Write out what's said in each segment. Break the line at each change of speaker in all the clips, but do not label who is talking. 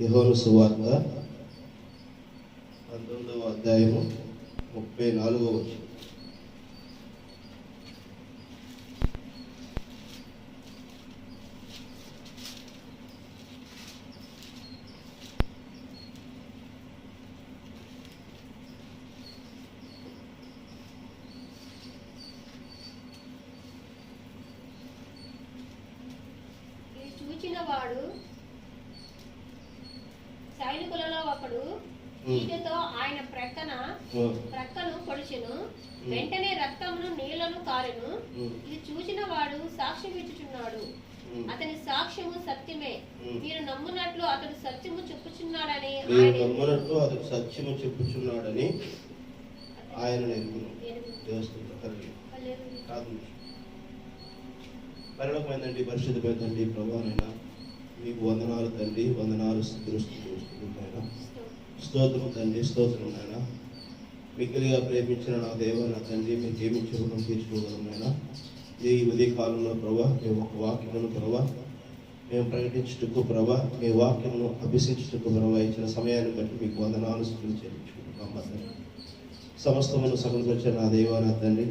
యోహాను సువార్త 19వ అధ్యాయము 34వ వచనం.
చూచినవాడు సైనికులలో ఒకడు ఈటెతో ఆయన ప్రక్కను పొడిచెను, వెంటనే రక్తమును నీళ్లను కారెను. ఇది చూచిన వాడు సాక్ష్యం ఇచ్చుచున్నాడు. అతని సాక్ష్యము సత్యమే. మీరు నమ్మునట్లు అతడు సత్యము చెప్పుచున్నాడని
ఆయన పరలోకమైందండి, పరిశుద్ధమైందండి ప్రభువైనా మీకు వందనాలు తండ్రి, వందనాలు స్తోత్రం తండ్రి, స్తోత్రం నాయన. మిక్కిలిగా ప్రేమించిన నా దేవ నా తండ్రి, మీకు ఏమి చెప్పుకోవడం తీర్చుకోగలం నాయన. ఈ ఉదయ కాలంలో ప్రభా మేము ఒక వాక్యమును ప్రభా మేము ప్రకటించుటకు ప్రభా మీ వాక్యమును అభ్యసించుటకు ప్రభా ఇచ్చిన సమయాన్ని బట్టి మీకు వందనాలు చెల్లించుకుంటున్నాం తండ్రి. సమస్తమును సమకూర్చిన నా దేవ నా తండ్రి,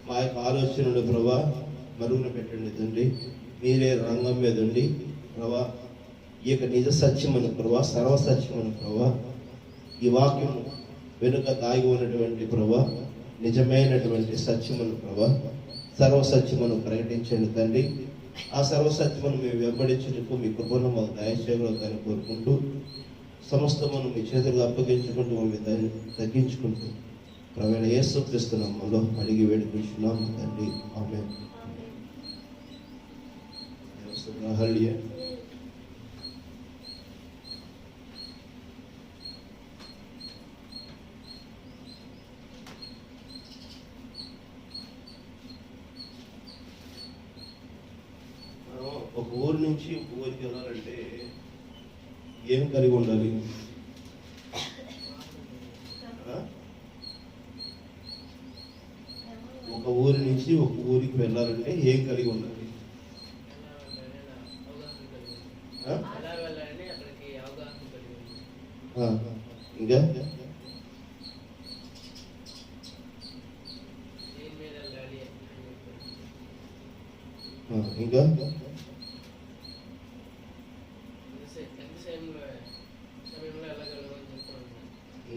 మా యొక్క ఆలోచనలు ప్రభా మరుగున పెట్టండి తండ్రి. మీరే రంగం మీద ఉండి ప్రభా ఈ యొక్క నిజ సత్యమని ప్రభా, సర్వసత్యమని ప్రభా, ఈ వాక్యం వెనుక దాగి ఉన్నటువంటి ప్రభా నిజమైనటువంటి సత్యమని ప్రభా, సర్వసత్యమును ప్రకటించండి తండ్రి. ఆ సర్వసత్యమును మేము వెంబడించుటకు మీ కృపను మాకు దయచేయగలుగుతారని కోరుకుంటూ సమస్తమును మీ చేతులుగా అప్పగించుకుంటూ మమ్మల్ని తగ్గించుకుంటూ ప్రవీణ యేసుక్రీస్తు నామములో అడిగి వేడుకుంటున్నాం తండ్రి, ఆమేన్. హల్లెలూయా. ఒక ఊరు నుంచి ఒక ఊరికి వెళ్ళాలంటే ఏం కలిగి ఉండాలి? ఒక ఊరి నుంచి ఒక ఊరికి వెళ్ళాలంటే ఏం కలిగి ఉండాలి? ఇంకా ఇంకా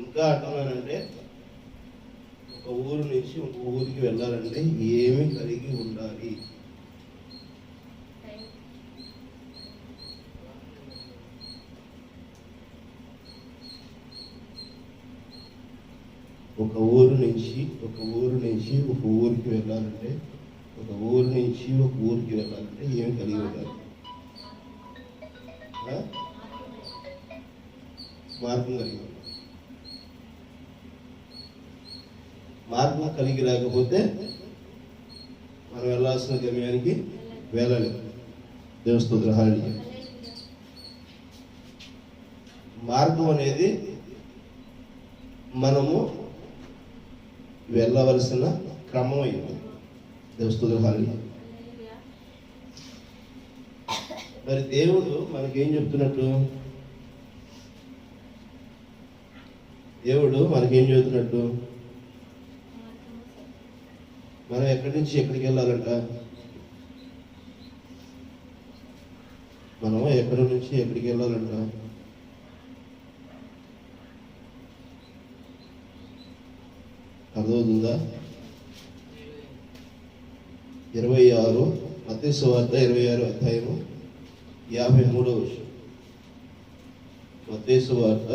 ఇంకా అంటున్నానంటే ఒక ఊరు నుంచి ఒక ఊరికి వెళ్ళాలంటే ఏమి కలిగి ఉండాలి? ఒక ఊరు నుంచి ఒక ఊరికి వెళ్ళాలంటే ఏమి కలిగి ఉండాలి? మార్గం కలిగి ఉండాలి. మార్గం కలిగి రాకపోతే మనం వెళ్ళాల్సిన గమ్యానికి వెళ్ళలేము. దేవస్తోత్ర హల్లెలూయా. మార్గం అనేది మనము వెళ్ళవలసిన క్రమం అయింది. దేవస్తోత్ర హల్లెలూయా. మరి దేవుడు మనకేం చెప్తున్నట్టు? మనం ఎక్కడి నుంచి ఎక్కడికి వెళ్ళాలంట? అర్థమవుతుందా? 26 మత్తయి సువార్త 26వ అధ్యాయము 53వ వచనం. మత్తయి సువార్త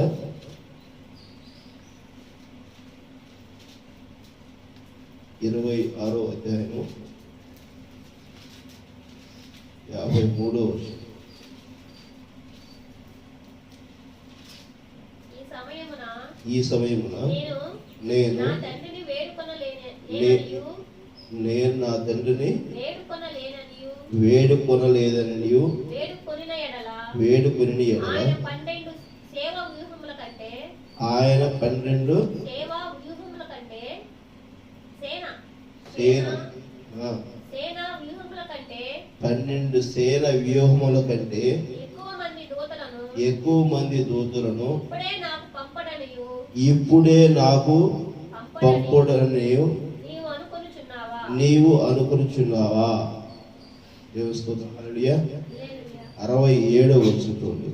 26వ అధ్యాయము 53వ వచనం. ఈ సమయమున నేను నా తండ్రిని వేడుకొనలేదనియు వేడుకొనిన ఎడల ఆయన 12 సేవా వ్యూహముల కంటే సేనా వ్యూహముల కంటే 12 సేన వ్యూహముల కంటే ఎక్కువ మంది దూతలను ఇప్పుడే నాకు పంపుడనియు నీవు అనుకొనుచున్నావా? స్తోత్రం. హల్లెలూయా. 67వ వచనం చూడండి.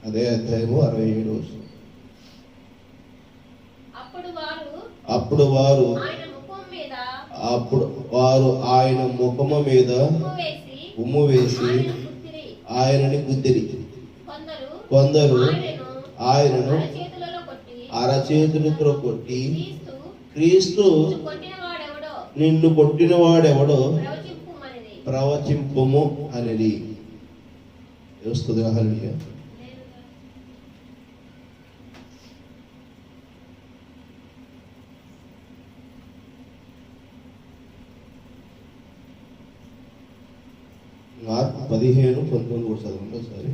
అదే అధ్యాయము 67వ వచనం. అప్పుడు వారు ఆయన ముఖము మీద ఉమ్ము వేసి ఆయనని గుద్దిరి. కొందరు ఆయనను అరచేతులతో కొట్టి, క్రీస్తు నిన్ను కొట్టిన వాడెవడో ప్రవచింపుము అనేది. హల్లెలూయా. మార్కు 15:19 కూడా చదవండి ఒకసారి.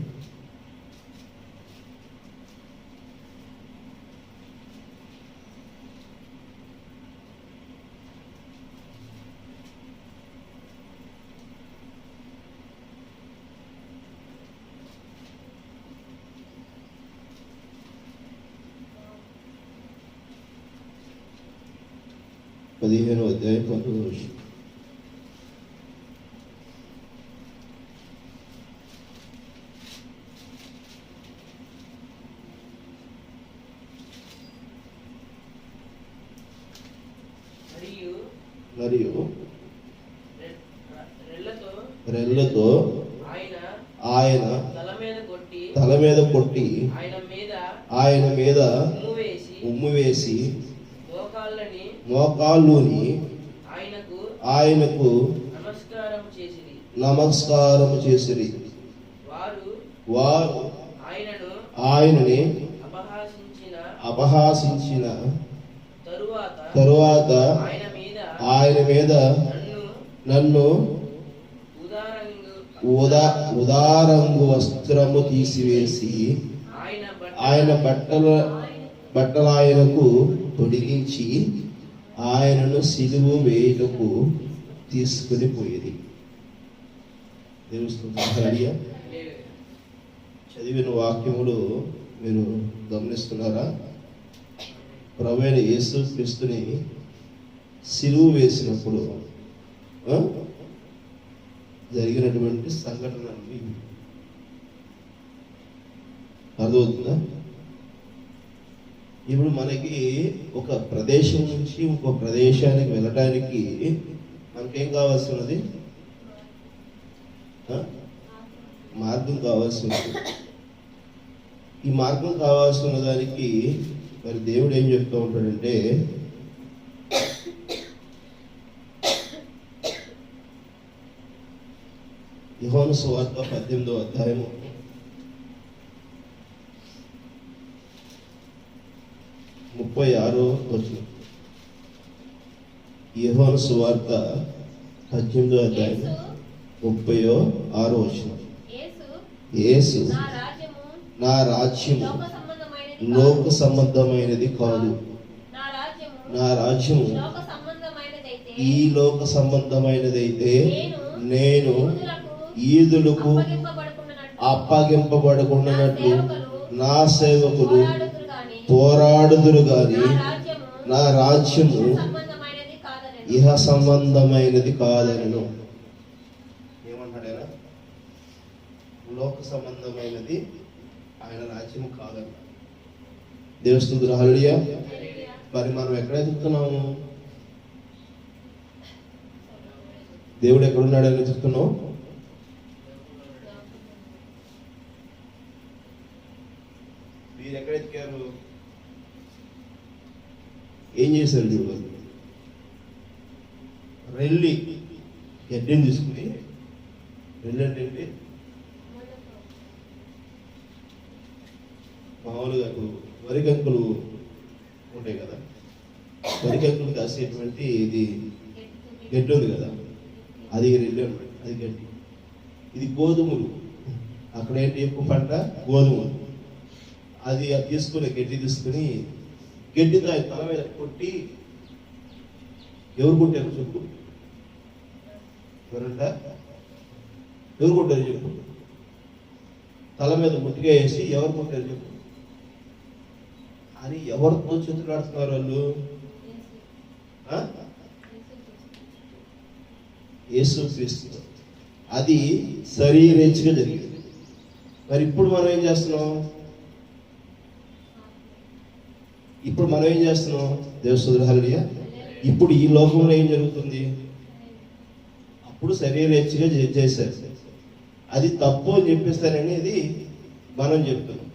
అధ్యాయం 19. మరియు రెల్లతో ఆయన తల మీద కొట్టి ఆయన మీద ఉమ్ము వేసి మోకాళ్ళుని ఆయనకు నమస్కారం చేసిరి. వారు ఆయనని అపహాసించిన తరువాత ఆయన మీద నన్ను ఉదారంగు వస్త్రము తీసివేసి ఆయన బట్టలు ఆయనకు తొడిగించి ఆయనను సిలువ వేయుటకు తీసుకుని పోయేది. హల్లెలూయా. చదివిన వాక్యములు మీరు గమనిస్తున్నారా? ప్రభువైన యేసు క్రీస్తుని సిలువ వేసినప్పుడు జరిగినటువంటి సంఘటనలు అర్థమవుతుందా? ఇప్పుడు మనకి ఒక ప్రదేశం నుంచి ఇంకో ప్రదేశానికి వెళ్ళటానికి మనకేం కావాల్సి ఉన్నది? మార్గం కావాల్సి ఉంది. ఈ మార్గం కావాల్సి ఉన్న దానికి మరి దేవుడు ఏం చెప్తూ ఉంటాడంటే, యోహాను సువార్త 18వ అధ్యాయము 36వ వచనం. యోహాను సువార్త 18వ అధ్యాయం 36వ వచనం. యేసు నా రాజ్యము లోక సంబంధమైనది కాదు. నా రాజ్యము ఈ లోక సంబంధమైనదైతే నేను ఈదులకు అప్పగింపబడుకున్నట్లు నా సేవకులు పోరాడుదురు గాని నా రాజ్యము ఇహ సంబంధమైనది కాదనను. ఏమంటాడైనా? లోక సంబంధమైనది ఆయన రాజ్యం కాదన్న. దేవస్తుతులు. హల్లెలూయా. మరి మనం ఎక్కడ ఎదుగుతున్నాము? దేవుడు ఎక్కడున్నాడని చెప్తున్నావు? మీరు ఎక్కడ ఎత్తుకారు? ఏం చేశారు? చూడాలి. రెల్లి గడ్డిని తీసుకుని, రెల్లి అంటే మామూలుగా వరి కంకులు ఉంటాయి కదా, వరి కంకులు కాసేటువంటి ఇది గడ్డి ఉంది కదా, అది రెల్లి అనమాట. అది గడ్డి. ఇది గోధుమలు. అక్కడ ఏంటి ఎక్కువ పంట? గోధుమలు. అది తీసుకుని గడ్డి తీసుకుని గడ్డితో ఆయన తల మీద కొట్టి, ఎవరు కొట్టారు చెప్పు? ఎవరంట? ఎవరు కొట్టారు చెప్పు? తల మీద ముట్టిగా వేసి ఎవరు కొట్టారు చెప్పు అని ఎవరితో చేతులు ఆడుతున్నారు వాళ్ళు? యేసుక్రీస్తు. అది శరీరేచ్ఛగా జరిగింది. మరి ఇప్పుడు మనం ఏం చేస్తున్నాం? దేవస్తుతులు హల్లెలూయా. ఇప్పుడు ఈ లోకంలో ఏం జరుగుతుంది? అప్పుడు శరీరేచ్ఛగా చేశారు. అది తప్పు అని చెప్పేస్తారనేది మనం చెప్తున్నాం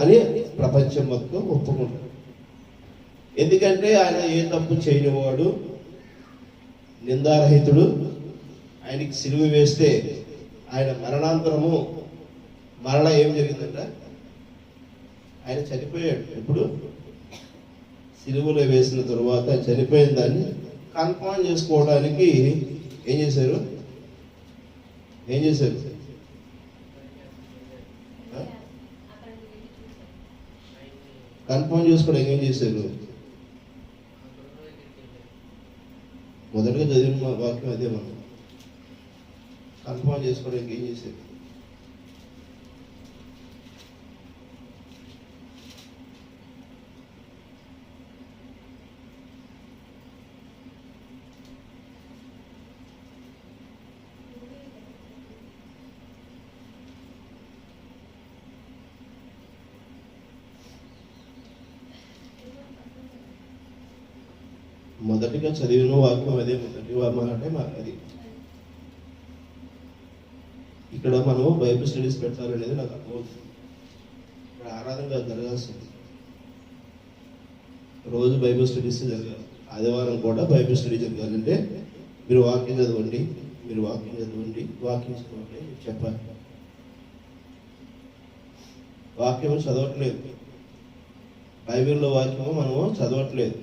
అని ప్రపంచం మొత్తం ఒప్పుకుంటారు. ఎందుకంటే ఆయన ఏ తప్పు చేయనివాడు, నిందారహితుడు. ఆయనకి సిలువ వేస్తే ఆయన మరణాంతరము మరణ ఏం జరిగిందంట? ఆయన చనిపోయాడు. ఇప్పుడు సిలువలో వేసిన తరువాత చనిపోయిన దాన్ని కన్ఫర్మ్ చేసుకోవడానికి ఏం చేశారు? కన్ఫర్మ్ చేసుకోవడానికి ఏం చేశారు? మొదటగా చదివిన వాక్యం అదే. మనం కన్ఫర్మ్ చేసుకోవడానికి ఏం చేశారు? మొదటిగా చదివిన వాక్యం అదే. మొదటి మాట అది. ఇక్కడ మనం బైబిల్ స్టడీస్ పెట్టాలనేది నాకు అర్థమవుతుంది. ఇక్కడ ఆరాధనగా జరగాల్సింది. రోజు బైబిల్ స్టడీస్ జరగాలి. ఆదివారం కూడా బైబిల్ స్టడీ జరగాలంటే మీరు వాక్యం చదవండి, వాక్యం చదవండి చెప్పాలి. వాక్యం చదవట్లేదు. బైబిల్లో వాక్యము మనము చదవట్లేదు.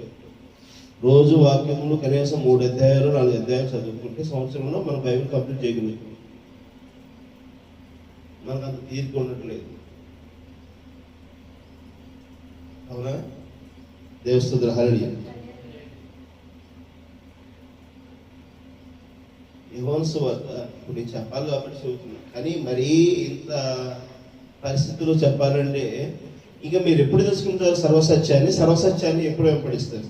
రోజు వాక్యములు కనీసం 3 అధ్యాయాలు 4 అధ్యాయాలు చదువుకుంటే సంవత్సరంలో మనం బైబిల్ కంప్లీట్ చేయగలుగుతాం. మనకు అంత తీరిక ఉండట్లేదు. అవునా? దేవస్తుతులు హల్లెలూయా. యోహాను సువార్త ఇప్పుడు చెప్పాలి కాబట్టి చదువుతున్నా. కానీ మరీ ఇంత పరిస్థితుల్లో చెప్పాలంటే ఇక మీరు ఎప్పుడు తెలుసుకుంటారు సర్వసత్యాన్ని ఎప్పుడు వెంబడిస్తారు?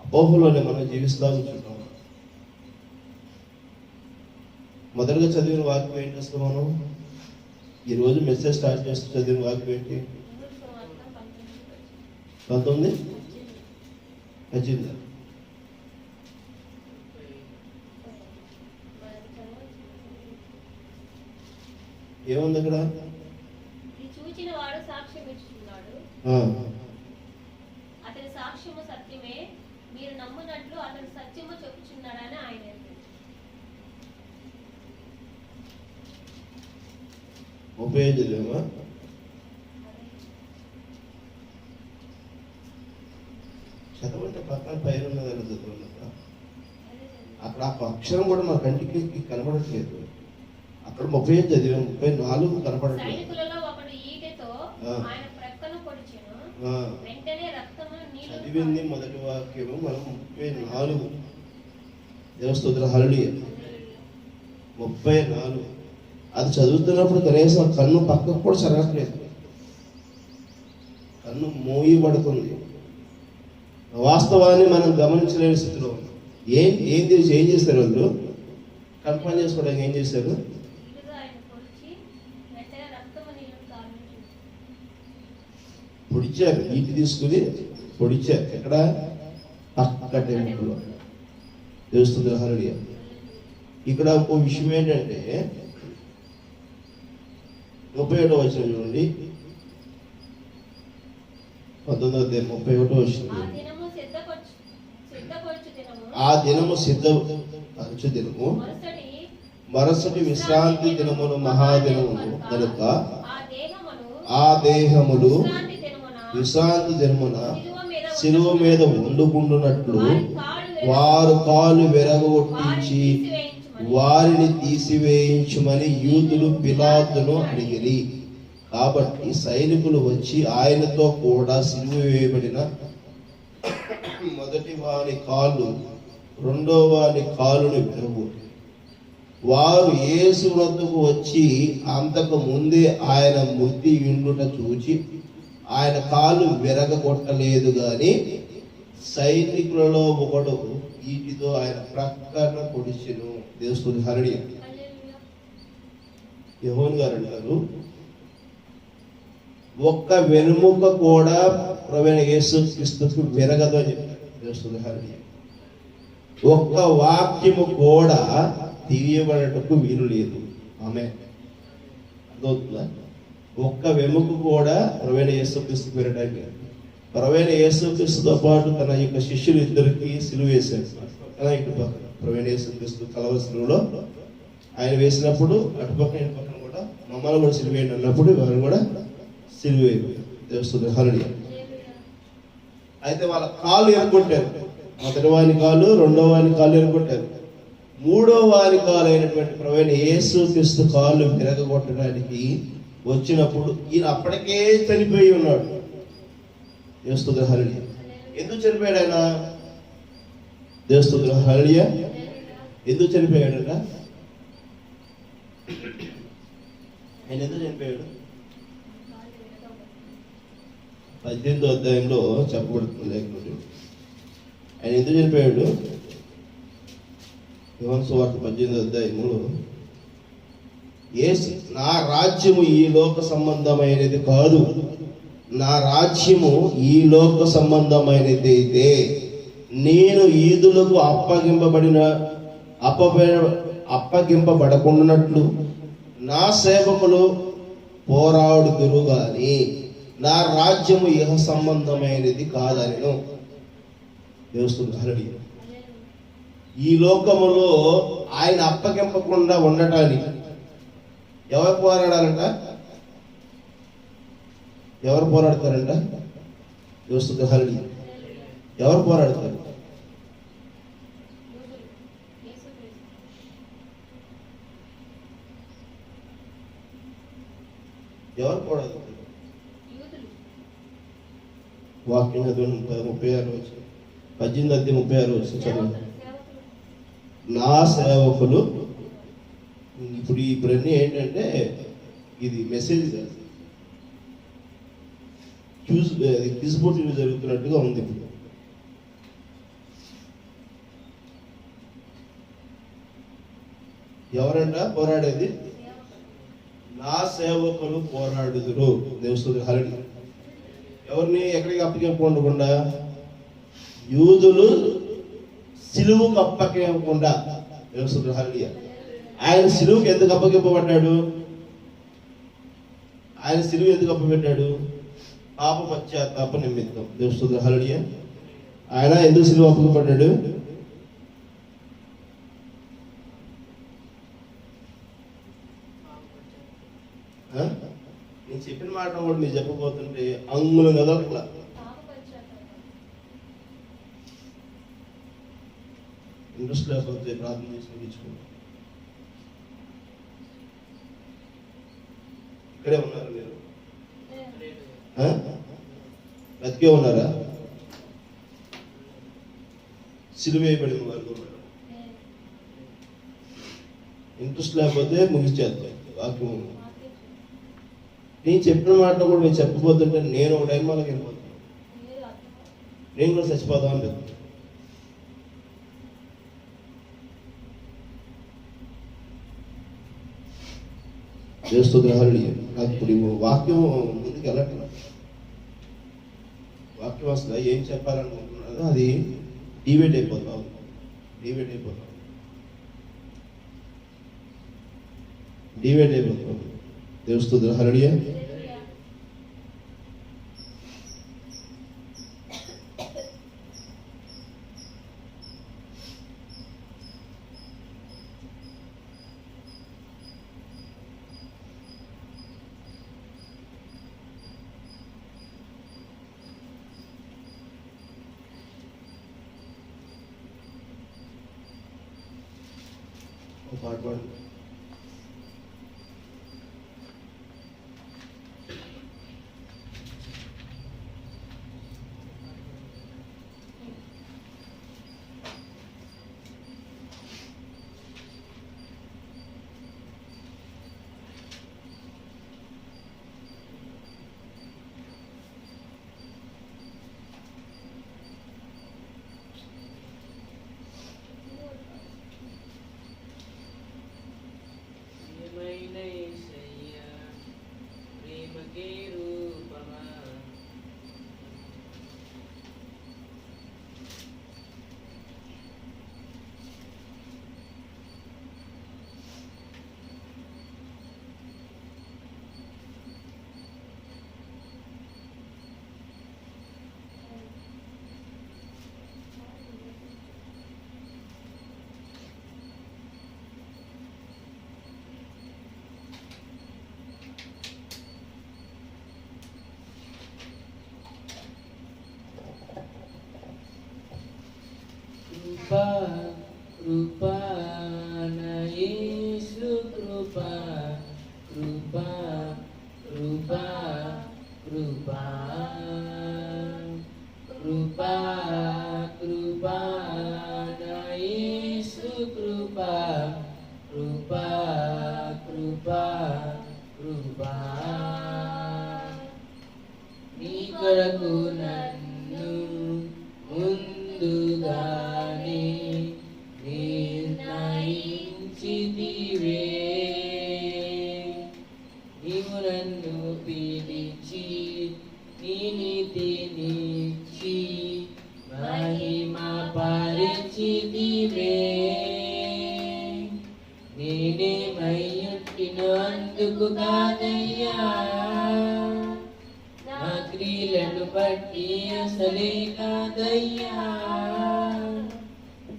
అపోహలోనే మనం జీవిస్తూ ఉంటున్నాం. మొదటగా చదివిన వాక్యం ఏంటి అసలు? మనం ఈరోజు మెసేజ్ స్టార్ట్ చేస్తూ చదివిన వాక్యం ఏంటి? 19 ఏముంది అక్కడ?
చూచిన వాడు సాక్ష్యం ఇచ్చుచున్నాడు, అతని సాక్ష్యము సత్యమే, మీరు నమ్మునట్లు అతను సత్యము చెప్పుచున్నాడని ఆయన.
35 చదివామా? చదవంటే పక్కన పైన ఉన్నదని చదవండి. అక్కడ ఆ అక్షరం కూడా మా కంటికి కనబడట్లేదు. అక్కడ 35 చదివాం, 34 కనపడట్లేదు. చదివింది మొదటి వాక్యము మనం 34. దేవస్తుతులు హల్లెలూయా. 34 అది చదువుతున్నప్పుడు కనీసం కన్ను పక్కకు కూడా చదవట్లేదు. కన్ను మోయబడుతుంది. వాస్తవాన్ని మనం గమనించలేని స్థితిలో ఉన్నాం. ఏం చేస్తారు వాళ్ళు? కన్ఫర్మ్ చేసుకోవడానికి ఏం చేశారు? పొడిచారు. నీటి తీసుకుని పొడిచారు. ఎక్కడ? పక్క టెంపుల్లో. దేవస్తుతులు హల్లెలూయా. ఇక్కడ ఒక విషయం ఏంటంటే 37వ వచనం చూడండి. 19:31 వచనం. ఆ దినము సిద్ధపరచు దినము, మరుసటి విశ్రాంతి దినమును మహాదినమును కనుక ఆ దేహములు విశ్రాంతి దినమున శిలువ మీద వండుకుంటున్నట్లు వారు కాలు విరగొట్టించి వారిని తీసివేయించుమని యూదులు పిలాతును అడిగిరి. కాబట్టి సైనికులు వచ్చి ఆయనతో కూడా సిలువ వేయబడిన మొదటి వాని కాలు రెండో వాని కాలును విరగొట్టి వారు యేసు వద్దకు వచ్చి అంతకు ముందే ఆయన మృతి విండుట చూచి ఆయన కాలు విరగొట్టలేదు గాని సైనికులలో ఒకడు వీటితో ఆయన ప్రక్కన పొడిచెను. దేవుని హల్లెలూయా. యోహాను గారు అంటారు, ఒక్క వెనుముక కూడా ప్రభువైన యేసుక్రీస్తుకు విరగదు అని చెప్పారు. దేవుని హల్లెలూయా. ఒక్క వాక్యము కూడా తీయబడటకు వీలు లేదు. ఆమేన్. అర్థమవుతుందా? ఒక్క వెముక కూడా ప్రభువైన యేసుక్రీస్తుకు విరగడానికి. ప్రభువైన యేసుక్రీస్తుతో పాటు తన యొక్క శిష్యులు ఇద్దరికి సిలువ వేశాడు. ప్రభువైన యేసుక్రీస్తు కలవరి సిలువలో ఆయన వేసినప్పుడు అటుపక్కన ఇటు పక్కన కూడా మమ్మల్ని కూడా సిలువ వేయండి అన్నప్పుడు వారు కూడా సిలువ వేయబోయారు. దేవుని హల్లెలూయా. అయితే వాళ్ళ కాళ్ళు ఎరగొట్టారు. మొదటి వాని కాళ్ళు, రెండవ వాని కాళ్ళు ఎరగొట్టారు. మూడో వారి కాలు అయినటువంటి ప్రభువైన యేసుక్రీస్తు కాళ్ళు విరగొట్టడానికి వచ్చినప్పుడు ఈయన అప్పటికే చనిపోయి ఉన్నాడు. దేవుని హల్లెలూయా. ఎందుకు చనిపోయాడు ఆయన? దేవుని హల్లెలూయా. ఎందుకు చనిపోయాడట? ఆయన ఎందుకు చనిపోయాడు? 18వ అధ్యాయంలో చెప్పబడుతుంది లేకపోతే ఆయన ఎందుకు చనిపోయాడు? యోహాను సువార్త 18వ అధ్యాయంలో యేసు, నా రాజ్యము ఈ లోక సంబంధమైనది కాదు, నా రాజ్యము ఈ లోక సంబంధమైనది అయితే నేను యూదులకు అప్పగింపబడకుండానట్లు నా సేవకులు పోరాడుదురు గాని నా రాజ్యము ఇహ సంబంధమైనది కాదనెను. దేవుని హల్లెలూయా. ఈ లోకములో ఆయన అప్పగింపకుండా ఉండటానికి ఎవరు పోరాడాలంట? ఎవరు పోరాడతారంట? దేవుని హల్లెలూయా. ఎవరు పోరాడతారు? ఎవరు పోరాడతారు? వాక్యం చదవండి. 36 వచ్చి 18:36 వచ్చి చదవండి. నా సేవకులు. ఇప్పుడన్నీ ఏంటంటే ఇది మెసేజ్ కాదు, క్విజ్ పోటీలు జరుగుతున్నట్టుగా ఉంది. ఇప్పుడు ఎవరంట పోరాడేది? నా సేవకులు పోరాడుదురు. దేవుని హల్లెలూయా. ఎవరిని ఎక్కడికి అప్పగింపకుండా? యూదులు సిలువుకు అప్పగింపకుండా. దేవుని హల్లెలూయా. ఆయన సిలువుకి ఎందుకు అప్పగింపబడ్డాడు? ఆయన సిలువు ఎందుకు అప్పబెట్టాడు? పాప పశ్చాత్తాప నిమిత్తం. దేవుని హల్లెలూయా. ఆయన ఎందుకు సిలువు అప్పగింపబడ్డాడు? నేను చెప్పిన మాట కూడా మీరు చెప్పబోతుంటే అంగుళం కదలట్లా. ఇంట్రెస్ట్ లేకపోతే ప్రార్థన చేసి ముగించుకోండి. ఇక్కడే ఉన్నారు మీరు? బతికే ఉన్నారా? సిలువ వేయబడిన వారు ఉన్నారు. ఇంట్రెస్ట్ లేకపోతే ముగించేద్దాం వాక్యం. నేను చెప్పిన మాట కూడా మీరు చెప్పబోతుంటే నేను ఒక టైం వాళ్ళకి వెళ్ళిపోతాను. నేను కూడా చచ్చిపోతాం అని చెప్తాను. దేవుని హల్లెలూయా. నాకు ఇప్పుడు వాక్యం ముందుకు వెళ్ళట్లేదు. వాక్యం అసలు ఏం చెప్పాలనుకుంటున్నారో అది డిబేట్ అయిపోతాం. దేవుని హల్లెలూయా. పాట పాడు.
యేసయ్యా ప్రేమకే రూపమా కృపా కృపా నా యేసు కృపా కృపా కృపా కృపా కృపా కృపా నా యేసు కృపా కృపా కృపా కృపా నీ కొరకు నన్ను ముందుగానే నిర్ణయించితివే నీవు నన్ను పిలిచి నీ నీతినిచ్చి మహిమ పరిచితివే నేనేమయ్యుంటినో అందుకు కాదయ్యా నా క్రియలను బట్టి అసలే కాదయ్యా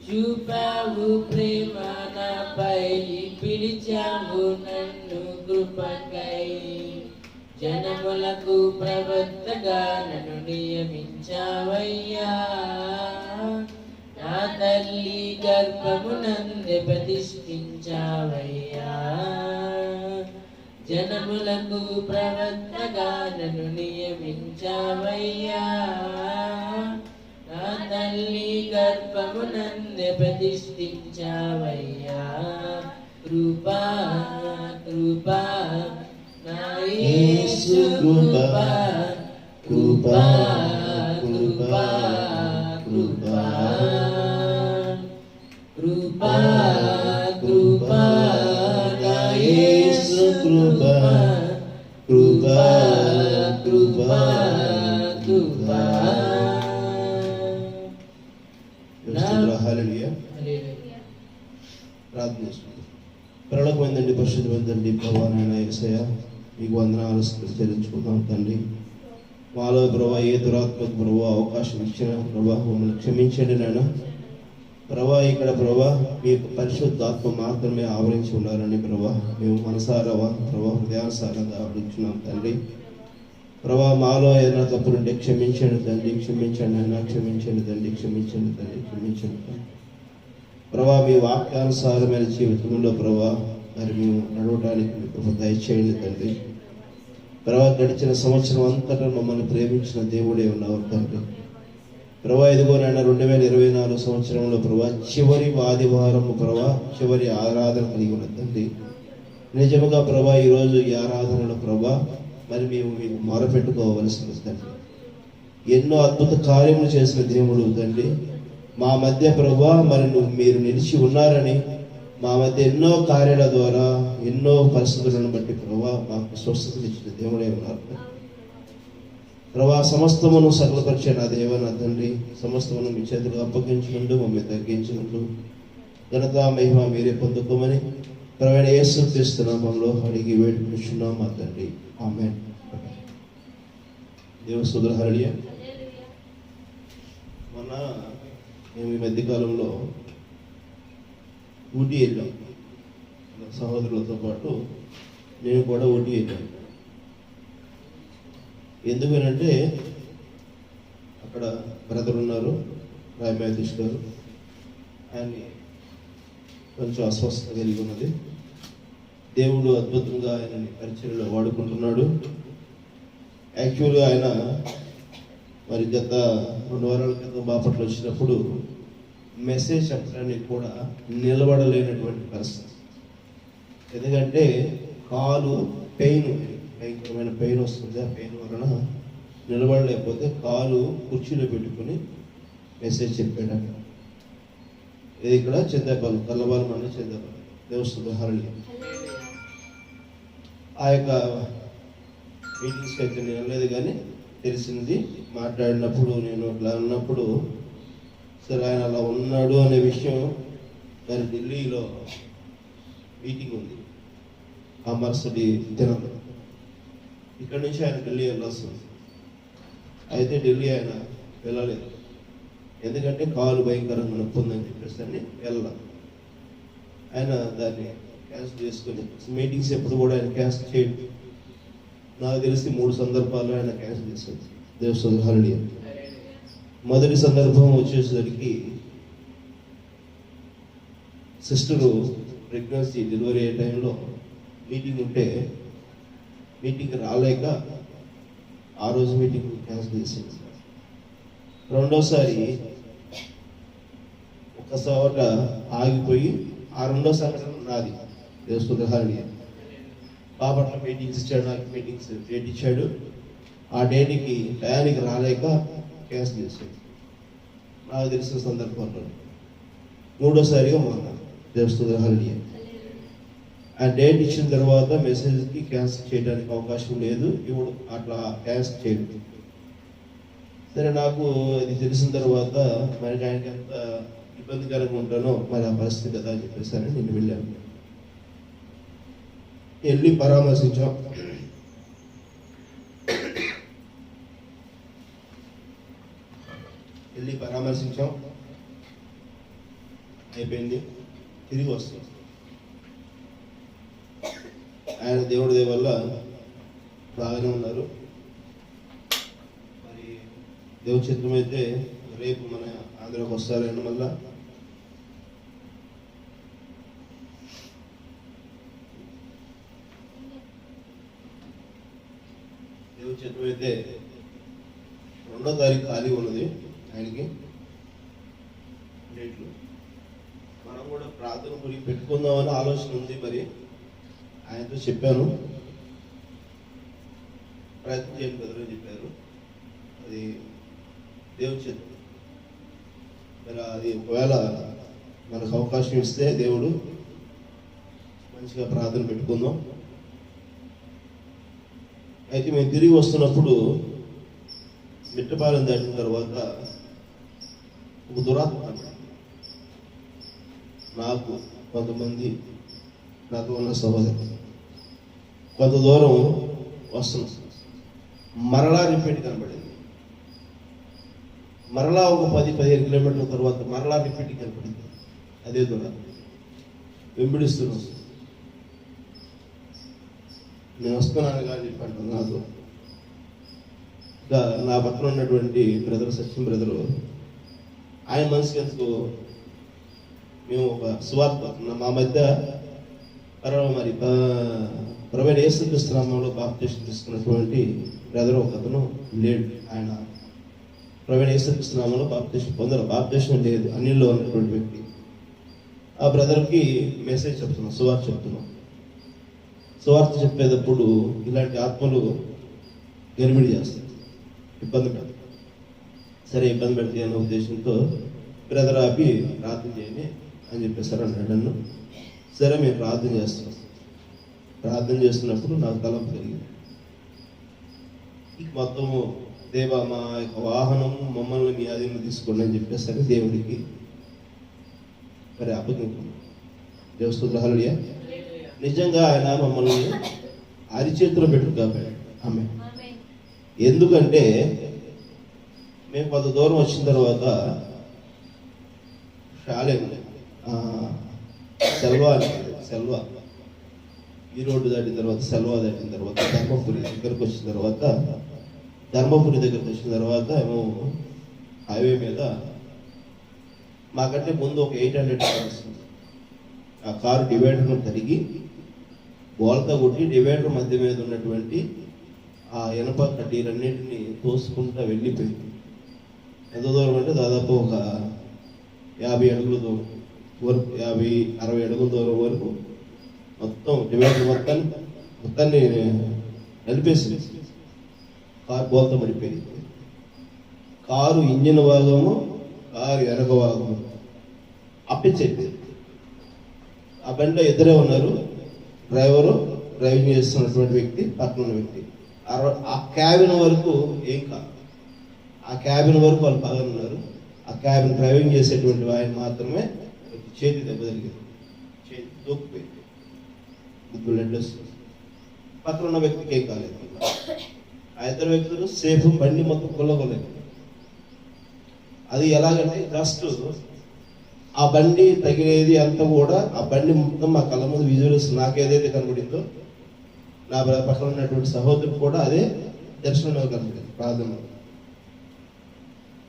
చూపావు ప్రేమ నాపై పిలిచావు నన్ను కృపకై జనములకు ప్రవక్తగా నన్ను నియమించావయ్యా నా తల్లి గర్భమునందే ప్రతిష్ఠించావయ్యా జనములకు ప్రవక్తగా నన్ను నియమించావయ్యా నా తల్లి గర్భమునందే ప్రతిష్ఠించావయ్యా కృపా కృపా నా యేసు కృపా కృపా కృపా కృపా కృపా కృపా నా యేసు కృపా కృపా కృపా కృపా
హల్లెలూయా. ప్రార్థన చేసుకుందాం. పరలోకమైందండి, పరిశుద్ధమైందండి ప్రభా నాయన యేసయ్య మీకు వందనాలు చెల్లించుకుందాం తండ్రి. మాలో ప్రభా ఏ దురాత్మకు ప్రభా అవకాశం ఇచ్చిన ప్రభా మమ్మల్ని క్షమించండి నాయన. ప్రభా ఇక్కడ ప్రభా మీ పరిశుద్ధాత్మ మాత్రమే ఆవరించి ఉన్నారని ప్రభా మేము మనసారా ప్రభా హృదయానుసారంగా అడుగుతున్నాం తండ్రి. ప్రభా మాలో ఏదైనా తప్పులుంటే క్షమించండి తండ్రి, క్షమించండి అయినా క్షమించండి తండ్రి, క్షమించండి తండ్రి, క్షమించండి తండ్రి. ప్రభా మీ వాక్యానుసారమైన జీవితంలో ప్రభా మరి మేము నడవడానికి మీకు దయచేయండి తండ్రి. ప్రభా గడిచిన సంవత్సరం అంతటా మమ్మల్ని ప్రేమించిన దేవుడే ఉన్నారు తండ్రి. ప్రభా ఇదిగోనైనా 2024 సంవత్సరంలో ప్రభా చివరి ఆదివారం ప్రభా చివరి ఆరాధన కలిగి ఉన్న తండ్రి. నిజముగా ప్రభా ఈరోజు ఈ ఆరాధనలో ప్రభా మరి మేము మీకు మొరపెట్టుకోవలసిన తండ్రి. ఎన్నో అద్భుత కార్యములు చేసిన దేవుడు తండ్రి. మా మధ్య ప్రభా మరి మీరు నిలిచి ఉన్నారని మా మధ్య ఎన్నో కార్యాల ద్వారా ఎన్నో పరిస్థితులను బట్టి ప్రభా మాకు స్వస్థత ఇచ్చిన దేవుడే ఉన్నారు ప్రభా. సమస్తమును సకలపరిచే నా దేవ నా తండ్రి, సమస్తమును మీ చేతులు అప్పగించుకుంటూ మమ్మల్ని తగ్గించుకుంటూ ఘనత మహిమ మీరే పొందుకోమని ప్రవీణ యేసు క్రీస్తు నామములో అడిగి వేడుకుంటున్నాం మా తండ్రి, ఆమేన్. దేవ స్తుతులు, హల్లెలూయా. మొన్న మేము ఈ మధ్యకాలంలో ఊటీ వెళ్ళాం, సహోదరులతో పాటు నేను కూడా ఊటీ వెళ్ళాను. ఎందుకనంటే అక్కడ బ్రదర్ ఉన్నారు, రాయమేధీష్ గారు. ఆయన్ని కొంచెం అస్వస్థత కలిగి ఉన్నది. దేవుడు అద్భుతంగా ఆయనని పరిచర్యలో వాడుకుంటున్నాడు. యాక్చువల్గా ఆయన మరి గత 2 వారాల క్రితం బాపట్ల వచ్చినప్పుడు మెసేజ్ చెప్పడానికి కూడా నిలబడలేనటువంటి పరిస్థితి. ఎందుకంటే కాలు పెయిన్, భయంకరమైన పెయిన్ వస్తుంది. ఆ పెయిన్ వలన నిలబడలేకపోతే కాలు కుర్చీలో పెట్టుకుని మెసేజ్ చెప్పాడు. ఇది ఇక్కడ చందాపాలెం, కల్లబాలెం అన్న చందాపాలెం. దేవస్థ హల్లెలూయా. ఆ యొక్క మీటింగ్స్కి అయితే నేను వెళ్ళలేదు, కానీ తెలిసింది. మాట్లాడినప్పుడు నేను అట్లా అన్నప్పుడు సరే ఆయన అలా ఉన్నాడు అనే విషయం. మరి ఢిల్లీలో మీటింగ్ ఉంది ఆ మరుసటి దినం. ఇక్కడ నుంచి ఆయన ఢిల్లీ వెళ్ళొస్తుంది. అయితే ఢిల్లీ ఆయన వెళ్ళలేదు, ఎందుకంటే కాలు భయంకరంగా నొప్పి ఉందని చెప్పేసి అని వెళ్ళాలి. ఆయన దాన్ని క్యాన్సిల్ చేసుకుని మీటింగ్స్ ఎప్పుడు కూడా ఆయన క్యాన్సిల్ చేయడు. నాకు తెలిసి 3 సందర్భాల్లో ఆయన క్యాన్సిల్ చేశాడు. దేవస్థానం హాలిడే. మొదటి సందర్భం వచ్చేసరికి సిస్టరు ప్రెగ్నెన్సీ డెలివరీ అయ్యే టైంలో మీటింగ్ ఉంటే మీటింగ్ రాలేక ఆ రోజు మీటింగ్ క్యాన్సిల్ చేసింది. రెండోసారి ఒక్కసారి ఆగిపోయి ఆ రెండో సంఘటన నాది. దేవస్థానం హాలిడే. బాపట్ల మీటింగ్స్ ఇచ్చాడు, నాకు మీటింగ్స్ డేట్ ఇచ్చాడు. ఆ డేట్కి టయానికి రాలేక క్యాన్సిల్ చేశాడు. నాకు తెలిసిన సందర్భంలో మూడోసారిగా మొన్న దేవస్థానం హాలిడే. ఆ డేట్ ఇచ్చిన తర్వాత మెసేజ్కి క్యాన్సిల్ చేయడానికి అవకాశం లేదు, ఇప్పుడు అట్లా క్యాన్సిల్ చేయదు. సరే, నాకు అది తెలిసిన తర్వాత మరి ఆయనకి ఎంత ఇబ్బందికరంగా ఉంటానో మరి ఆ పరిస్థితి కదా అని చెప్పేసి నేను వెళ్ళాను. వెళ్ళి పరామర్శించాం. అయిపోయింది, తిరిగి వస్తాం. ఆయన దేవుడి దయ వల్ల బాగానే ఉన్నారు. మరి దేవుడి చిత్రం అయితే రేపు మన ఆంధ్రాకి వస్తారని మళ్ళా దేవుడి చిత్రం అయితే 2వ తారీఖు ఖాళీ ఉన్నది ఆయనకి డేట్లు. మనం కూడా ప్రార్థన గురించి పెట్టుకుందామని ఆలోచన ఉంది. మరి ఆయనతో చెప్పాను, ప్రయత్నం చేయండి కదా అని చెప్పారు. అది దేవుడి చిత్తం. మరి అది ఒకవేళ మనకు అవకాశం ఇస్తే దేవుడు మంచిగా ప్రార్థన పెట్టుకుందాం. అయితే మేము తిరిగి వస్తున్నప్పుడు మిట్టపాలెం దాటిన తర్వాత ఒక దురాత్మ నాకు కొంతమంది నాతో ఉన్న సహోదరులు కొంత దూరం వస్తున్నాం. మరలా రిపీట్ కనబడింది. మరలా ఒక 10-15 కిలోమీటర్ల తర్వాత మరలా రిపీట్ కనబడింది. అదే దురాత్మ వెంబడిస్తున్నాం. నేను వస్తున్నాను కానీ చెప్పండి. నాకు నా పక్కన ఉన్నటువంటి బ్రదర్ సచిన్ బ్రదరు, ఆయన మనసుకి ఎందుకు మేము ఒక సువార్త మా మధ్య మరి ప్రైవేట్ యేసుక్రీస్తు నామములో బాప్టిజం తీసుకున్నటువంటి బ్రదర్ ఒక అతను లేడు. ఆయన ప్రైవేట్ యేసుక్రీస్తు నామములో బాప్టిజం పొందరు, బాప్టిజం లేదు, అన్నిల్లో ఉన్నటువంటి వ్యక్తి. ఆ బ్రదర్కి మెసేజ్ చెప్తున్నాం, సువార్త చెప్తున్నాం. సువార్త చెప్పేటప్పుడు ఇలాంటి ఆత్మలు గరిమిడి చేస్తాయి, ఇబ్బంది పెడతాయి. సరే, ఇబ్బంది పెడతాయి అన్న ఉద్దేశంతో బ్రదర్ ఆపి ప్రార్థన చేయండి అని చెప్పేసారు అన్నాడు నన్ను. సరే, మేము ప్రార్థన చేస్తాం. ప్రార్థన చేస్తున్నప్పుడు నాకు తలంపు కలిగింది. మొత్తము దేవా మా యొక్క వాహనం మమ్మల్ని మీ ఆధీనంలో తీసుకోండి అని చెప్పేసరి దేవుడికి మరి అప్పగించుకున్నాం. దేవస్తుల హల్లెలూయా. నిజంగా ఆయన మమ్మల్ని అరిచేతిలో పెట్టు కాపాడు. ఆమె ఎందుకంటే మేము కొంత దూరం వచ్చిన తర్వాత సెల్వా ఈ రోడ్డు దాటిన తర్వాత సెల్వా దాటిన తర్వాత ధర్మపురి దగ్గరకు వచ్చిన తర్వాత ఏమో హైవే మీద మాకంటే ముందు ఒక 800 కార్ వస్తుంది. ఆ కారు డివైడర్ను తరిగి బోల్తా కొట్టి డివైడర్ మధ్య మీద ఉన్నటువంటి ఆ ఇనప కడ్డీలన్నింటినీ తోసుకుంటూ వెళ్ళిపోయింది. ఎంత దూరం అంటే దాదాపు ఒక 50 అడుగుల దూరం వరకు, 50-60 అడుగుల దూరం వరకు మొత్తం డివైడర్ మొత్తాన్ని నలిపేసింది. కారు బోల్తా పడిపోయింది. కారు ఇంజిన్ భాగము, కారు వెనక భాగము అప్పించైపోయింది. ఆ బండిలో ఇద్దరే ఉన్నారు, డ్రైవరు డ్రైవింగ్ చేస్తున్నటువంటి వ్యక్తి, పక్కన ఉన్న వ్యక్తి. ఆ క్యాబిన్ వరకు ఏం కాదు, ఆ క్యాబిన్ వరకు వాళ్ళు బాగా ఉన్నారు. ఆ క్యాబిన్ డ్రైవింగ్ చేసేటువంటి ఆయన మాత్రమే చేతి దెబ్బ తగిలింది, చేతి దూకిపోయింది, ముగ్గురు బ్లడ్ వస్తుంది. పక్కన ఉన్న వ్యక్తికి ఏం కాలేదు. ఆ ఇద్దరు వ్యక్తులు సేఫ్, బండి మొత్తం కొల్లగొలేదు. అది ఎలాగంటే జస్ట్ ఆ బండి తగిలేది అంతా కూడా, ఆ బండి మొత్తం మా కళ్ళ ముందు విజువల్స్ నాకు ఏదైతే కనబడిందో నా పక్కన ఉన్నటువంటి సహోదరుడు కూడా అదే దర్శనంలో కనబడింది. ప్రార్థన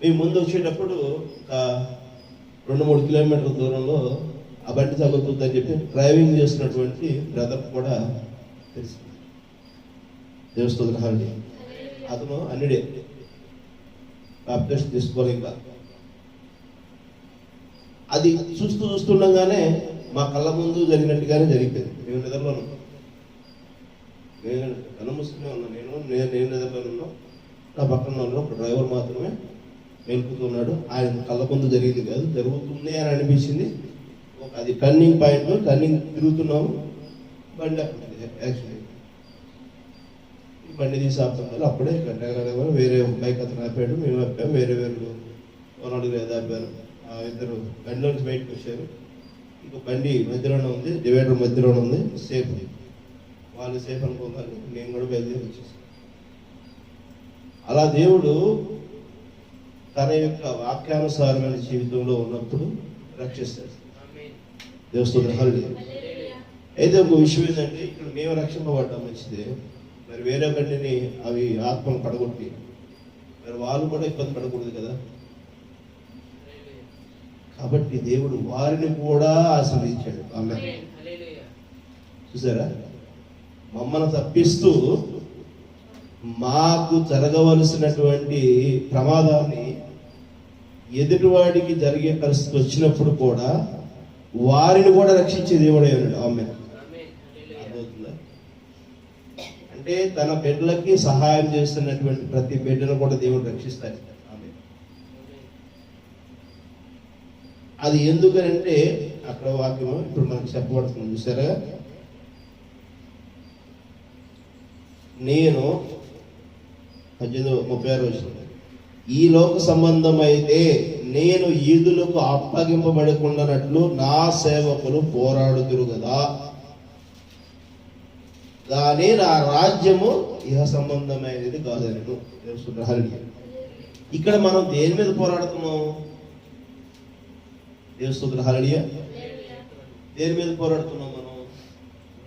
మేము ముందు వచ్చేటప్పుడు ఒక 2-3 కిలోమీటర్ల దూరంలో ఆ బండి తగ్గుతుందని చెప్పి డ్రైవింగ్ చేస్తున్నటువంటి బ్రదర్ కూడా తెలిసింది. దేవస్తోత్రాలు. అతను అన్నిడే బాప్టిస్ట్ తీసుకోవాలి. ఇంకా అది చూస్తుండగానే మా కళ్ళ ముందు జరిగినట్టుగానే జరిగిపోయింది. మేము నిద్రలో ఉన్నాం, నేను కళ్ళ మూసుకునే ఉన్నాను. నేను నిద్రలో ఉన్నాను. నా పక్కన ఉన్న ఒక డ్రైవర్ మాత్రమే వెళ్తున్నాడు. ఆయన కళ్ళ ముందు జరిగింది కాదు, జరుగుతుంది అని అనిపించింది. అది టర్నింగ్ పాయింట్లో టర్నింగ్ తిరుగుతున్నాము, బండి అక్కడ యాక్సిడెంట్. బండి తీసి ఆపుతున్నారు. అప్పుడే గంటగా వేరే బైక్ అతను ఆపాడు, మేము ఆపాము. వేరే 4 ఆపారు. ఆ ఇద్దరు బండిలోంచి బయటకు వచ్చారు. ఇంకో బండి మధ్యలోనే ఉంది, డివైడర్ మధ్యలోనే ఉంది, సేఫ్. వాళ్ళు సేఫ్ అనుకోవాలి, నేను కూడా బయలుదేరి వచ్చేసాను. అలా దేవుడు తన యొక్క వాక్యానుసారమైన జీవితంలో ఉన్నప్పుడు రక్షిస్తాడు. దేవస్తోత్రాలు. అయితే ఒక విషయం ఏంటంటే, ఇక్కడ మేము రక్షింపబడ్డాం మంచిదే, మరి వేరే బండిని అవి ఆత్మను పడగొట్టి మరి వాళ్ళు కూడా ఇబ్బంది పడకూడదు కదా. కాబట్టి దేవుడు వారిని కూడా ఆశీర్వదించాడు. ఆమేన్. చూసారా, మమ్మల్ని తప్పిస్తూ మాకు జరగవలసినటువంటి ప్రమాదాన్ని ఎదుటివాడికి జరిగే పరిస్థితి వచ్చినప్పుడు కూడా వారిని కూడా రక్షించే దేవుడే ఉన్నాడు. ఆమేన్. అర్థమవుతుందా? అంటే తన బిడ్డలకి సహాయం చేస్తున్నటువంటి ప్రతి బిడ్డను కూడా దేవుడు రక్షిస్తాడు. ఆమేన్. అది ఎందుకనంటే అక్కడ వాక్యం ఇప్పుడు మనకు చెప్పబడుతుంది. చూసారా, నేను 18:36 వచ్చింది. ఈ లోక సంబంధం అయితే నేను ఈదులకు అప్పగింపబడకుండానట్లు నా సేవకులు పోరాడుదురు కదా, కానీ నా రాజ్యము ఇహ సంబంధమైనది కాదని తెలుసుకుంటారు. ఇక్కడ మనం దేని మీద పోరాడుతున్నాం? తెలుసుకుంటారు. హల్లెలూయా. దేని మీద పోరాడుతున్నాం మనం?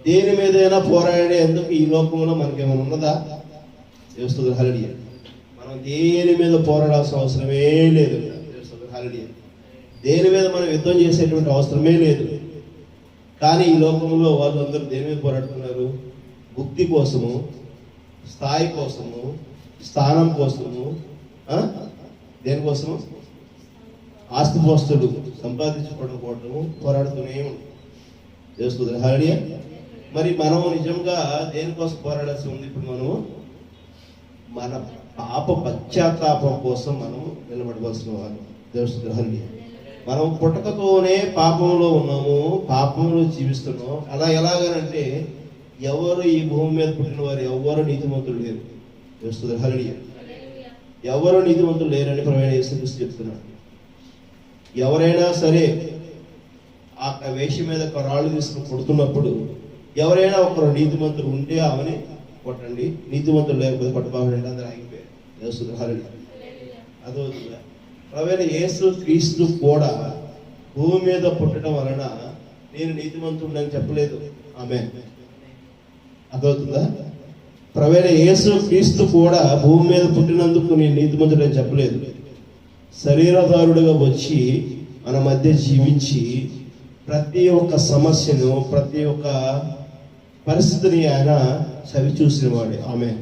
దేని మీదైనా పోరాడే ఎందుకు ఈ లోకంలో మనకేమైనా ఉన్నదా? తెలుసుకుంటారు. హల్లెలూయా. మనం దేని మీద పోరాడాల్సిన అవసరమే లేదు. హల్లెలూయా. దేని మీద మనం యుద్ధం చేసేటువంటి అవసరమే లేదు. కానీ ఈ లోకంలో వాళ్ళందరూ దేని మీద పోరాడుతున్నారు? భుక్తి కోసము, స్థాయి కోసము, స్థానం కోసము, దేనికోసము? ఆస్తిపోస్తులు సంపాదించుకోవడం కోసము పోరాడుతూనే చేస్తుంది. హల్లెలూయా. మరి మనం నిజంగా దేనికోసం పోరాడాల్సి ఉంది? ఇప్పుడు మనము మన పాప పశ్చాత్తాపం కోసం మనం నిలబడవలసిన వారు. హల్లెలూయా. మనం పుట్టకతోనే పాపంలో ఉన్నాము, పాపంలో జీవిస్తున్నాం. అలా ఎలాగనంటే ఎవరు ఈ భూమి మీద పుట్టిన వారు ఎవరు నీతిమంతులు లేరు. హల్లెలూయా. ఎవరు నీతిమంతులు లేరని ప్రభువైన యేసుక్రీస్తు చెప్తున్నాడు. ఎవరైనా సరే ఆ వేషి మీద ఒక రాళ్ళు తీసుకుని కొడుతున్నప్పుడు ఎవరైనా ఒకరు నీతిమంతులు ఉంటే ఆమెని కొట్టండి, నీతిమంతులు లేకపోతే కొట్టబాకండి, అందరూ ఆగిపోయారు. హల్లెలూయా. అదవుతుందా? ప్రభువైన యేసుక్రీస్తు కూడా భూమి మీద పుట్టడం వలన నేను నీతిమంతుడిని చెప్పలేదు. ఆమేన్. అదవుతుందా? ప్రభువైన యేసుక్రీస్తు కూడా భూమి మీద పుట్టినందుకు నేను నీతిమంతుడని చెప్పలేదు. శరీరధారుడుగా వచ్చి మన మధ్య జీవించి ప్రతి ఒక్క సమస్యను, ప్రతి ఒక్క పరిస్థితిని ఆయన చవి చూసిన వాడే. ఆమేన్.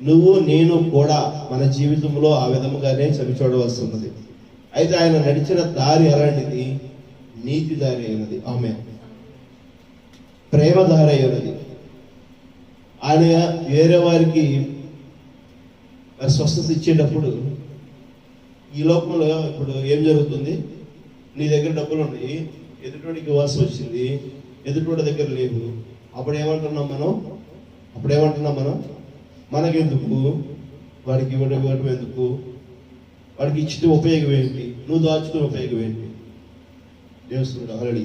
నువ్వు నేను కూడా మన జీవితంలో ఆ విధముగానే చవి చూడవలసి ఉన్నది. అయితే ఆయన నడిచిన దారి ఎలాంటిది? నీతి దారి అయినది. ఆమేన్. ప్రేమ దారి అయినది. ఆయన వేరే వారికి స్వస్థత ఇచ్చేటప్పుడు ఈ లోకంలో ఇప్పుడు ఏం జరుగుతుంది? నీ దగ్గర డబ్బులు ఉన్నాయి, ఎదుటోడికి వాసు వచ్చింది, ఎదుటోడి దగ్గర లేవు. అప్పుడేమంటున్నాం మనం మనకెందుకు, వాడికి ఇవ్వడం ఎందుకు, వాడికి ఇచ్చిన ఉపయోగం ఏంటి, నువ్వు దాచుకునే ఉపయోగం ఏంటి? చేస్తున్నాడు ఆల్రెడీ.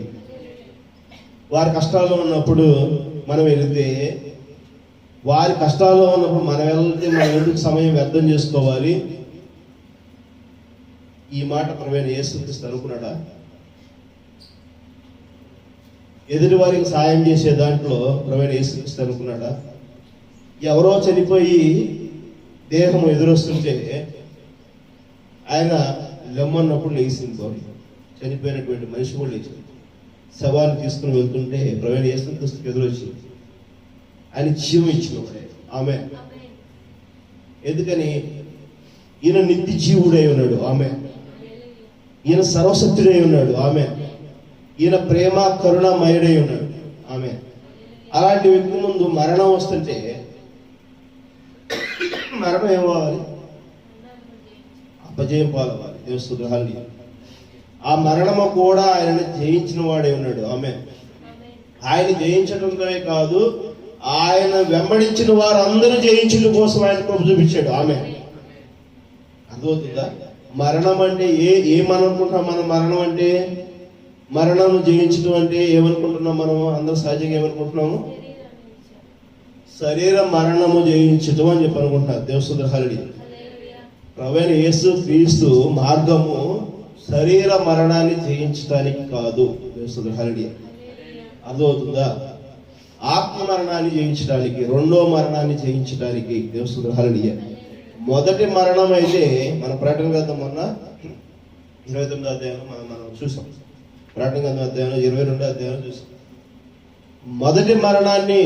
వారి కష్టాల్లో ఉన్నప్పుడు మనం వెళితే, వారి కష్టాల్లో ఉన్నప్పుడు మనం ఎందుకు సమయం వ్యర్థం చేసుకోవాలి? ఈ మాట ప్రవేణ యేసుక్రీస్తు అనుకున్నాడా? ఎదుటి వారికి సాయం చేసే దాంట్లో ప్రవేణ యేసుక్రీస్తు అనుకున్నాడా? ఎవరో చనిపోయి దేహం ఎదురొస్తుంటే ఆయన లెమ్మన్నప్పుడు లేచింది బాడీ. చనిపోయినటువంటి మనిషి కూడా లేచింది. శవాన్ని తీసుకుని వెళ్తుంటే ప్రవేణ యేసుక్రీస్తుకి ఎదురొచ్చింది. ఆయన జీవం ఇచ్చినవాడే ఆమె. ఎందుకని? ఈయన నిత్య జీవుడై ఉన్నాడు ఆమె. ఈయన సర్వశక్తుడై ఉన్నాడు ఆమె. ఈయన ప్రేమ కరుణామయుడై ఉన్నాడు ఆమె. అలాంటి వ్యక్తి ముందు మరణం వస్తుంటే మరణం ఏమవ్వాలి? అపజయం పాలవ్వాలి. దేవస్తుగ్రహాన్ని ఆ మరణము కూడా ఆయనను జయించిన వాడే ఉన్నాడు ఆమె. ఆయన జయించడంలోనే కాదు, ఆయన వెంబడించిన వారందరూ జయించడం కోసం ఆయన కృప చూపించాడు ఆమె. అర్థమవుతుందా? మరణం అంటే ఏమనుకుంటున్నాం మనం? మరణం జయించడం అంటే ఏమనుకుంటున్నాం మనం? అందరూ సహజంగా ఏమనుకుంటున్నాము? శరీర మరణము జయించడం అని చెప్పి అనుకుంటున్నారు. దేవస్తుగ్రహాలని ప్రవేణ యేసు క్రీస్తు మార్గము శరీర మరణాన్ని జయించడానికి కాదు. దేవస్తుగ్రహాలని అర్థమవుతుందా? ఆత్మ మరణాన్ని జయించడానికి, రెండో మరణాన్ని జయించడానికి. దేవస్తుగ్రహాలని మొదటి మరణం అయితే మన ప్రకటన గ్రంథం మొన్న 29వ అధ్యాయం మనం చూసాం. ప్రకటన గ్రంథం అధ్యాయం 22వ అధ్యాయం చూసాం. మొదటి మరణాన్ని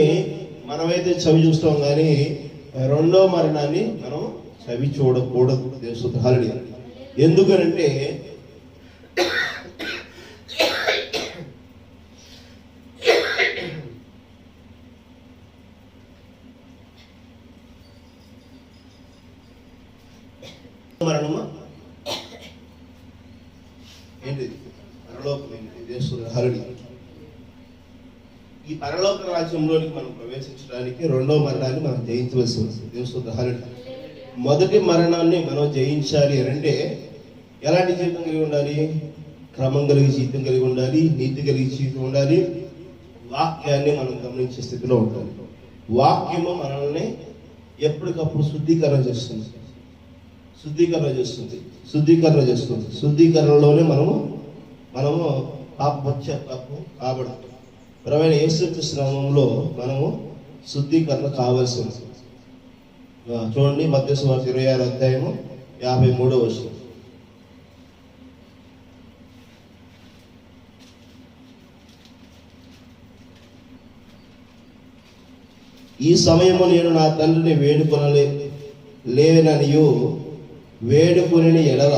మనమైతే చవి చూస్తాం, కానీ రెండో మరణాన్ని మనం చవి చూడకూడదు. దేవస్తుగ్రహాలని ఎందుకనంటే మరణమా ఏంటి? పరలోకం ఏంటి? దేవస్తుగ్రహాలని ఈ పరలోక రాజ్యంలోనికి మనం ప్రవేశించడానికి రెండో మరణాన్ని మనం జయించవలసి వస్తుంది. దేవస్తుగ్రహాలని మొదటి మరణాన్ని మనం జయించాలి అంటే ఎలాంటి జీవితం కలిగి ఉండాలి? క్రమం కలిగి జీవితం కలిగి ఉండాలి, నీతి కలిగి జీవితం ఉండాలి, వాక్యాన్ని మనం గమనించే స్థితిలో ఉండాలి. వాక్యము మనల్ని ఎప్పటికప్పుడు శుద్ధీకరణ చేస్తుంది. శుద్ధీకరణలోనే మనము పాపం కాబడతాం. ప్రవేణ యేసుక్రీస్తు నామములో మనము శుద్ధీకరణ కావాల్సి ఉంది. చూడండి, మత్తయి సువార్త 26వ అధ్యాయము 53వ వచనం. ఈ సమయము నేను నా తండ్రిని లేననియు వేడుకుని ఎడల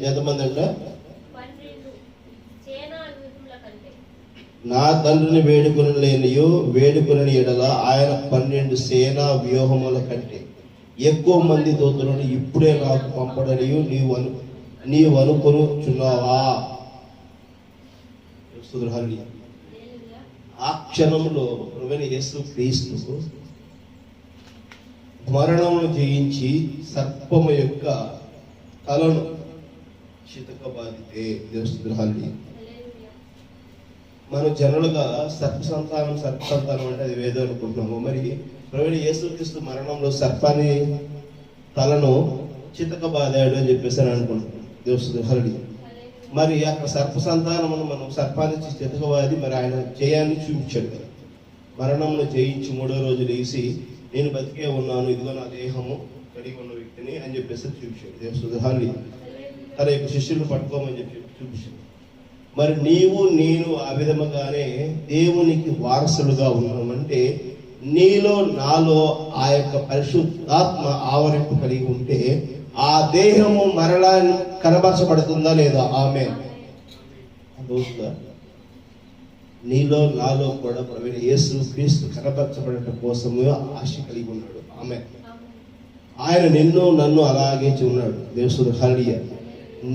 ఎంతమంది అంట? నా తండ్రిని వేడుకుని ఎడల ఆయన 12 సేనా వ్యూహముల కంటే ఎక్కువ మంది దూతలను ఇప్పుడే నాకు పంపడనియు నీవు అనుకొనుచున్నావా? ఆ క్షణంలో ప్రవేణ యేసు క్రీస్తు మరణమును జయించి సర్పము యొక్క తలను చితకబాదితే. దేవస్తుగ్రహాలని మనం జనరల్గా సర్ప సంతానం అంటే అది వేదం అనుకుంటున్నాము. మరి ప్రవేణ యేసుక్రీస్తు మరణంలో సర్పాన్ని తలను చితకబాదాడు అని చెప్పేసి అని అనుకుంటున్నాం. దేవస్తుగ్రహాలని మరి అక్కడ సర్ప సంతానమును మనం సర్పాన్ని చితకబాది మరి ఆయన జయాన్ని చూపించాడు కదా. మరణంలో జయించి 3వ రోజు లేచి నేను బతికే ఉన్నాను, ఇదిగో నా దేహము కలిగి ఉన్న వ్యక్తిని అని చెప్పేసి చూపించాడు. దేవస్తుగ్రహాలని తన యొక్క శిష్యులను పట్టుకోమని చెప్పి చూపించాడు. మరి నీవు నేను ఆ విధముగానే దేవునికి వారసులుగా ఉన్నామంటే నీలో నాలో ఆ యొక్క పరిశుద్ధాత్మ ఆవరింపు కలిగి ఉంటే ఆ దేహము మరలా కనబరచబడుతుందా లేదా? ఆమె నీలో నాలో కూడా ప్రవీణ యేసు క్రీస్తు కనబరచబడటం కోసము ఆశ కలిగి ఉన్నాడు ఆమె. ఆయన నిన్ను నన్ను అలాగే ఉన్నాడు. దేవస్తుగ్రహాలని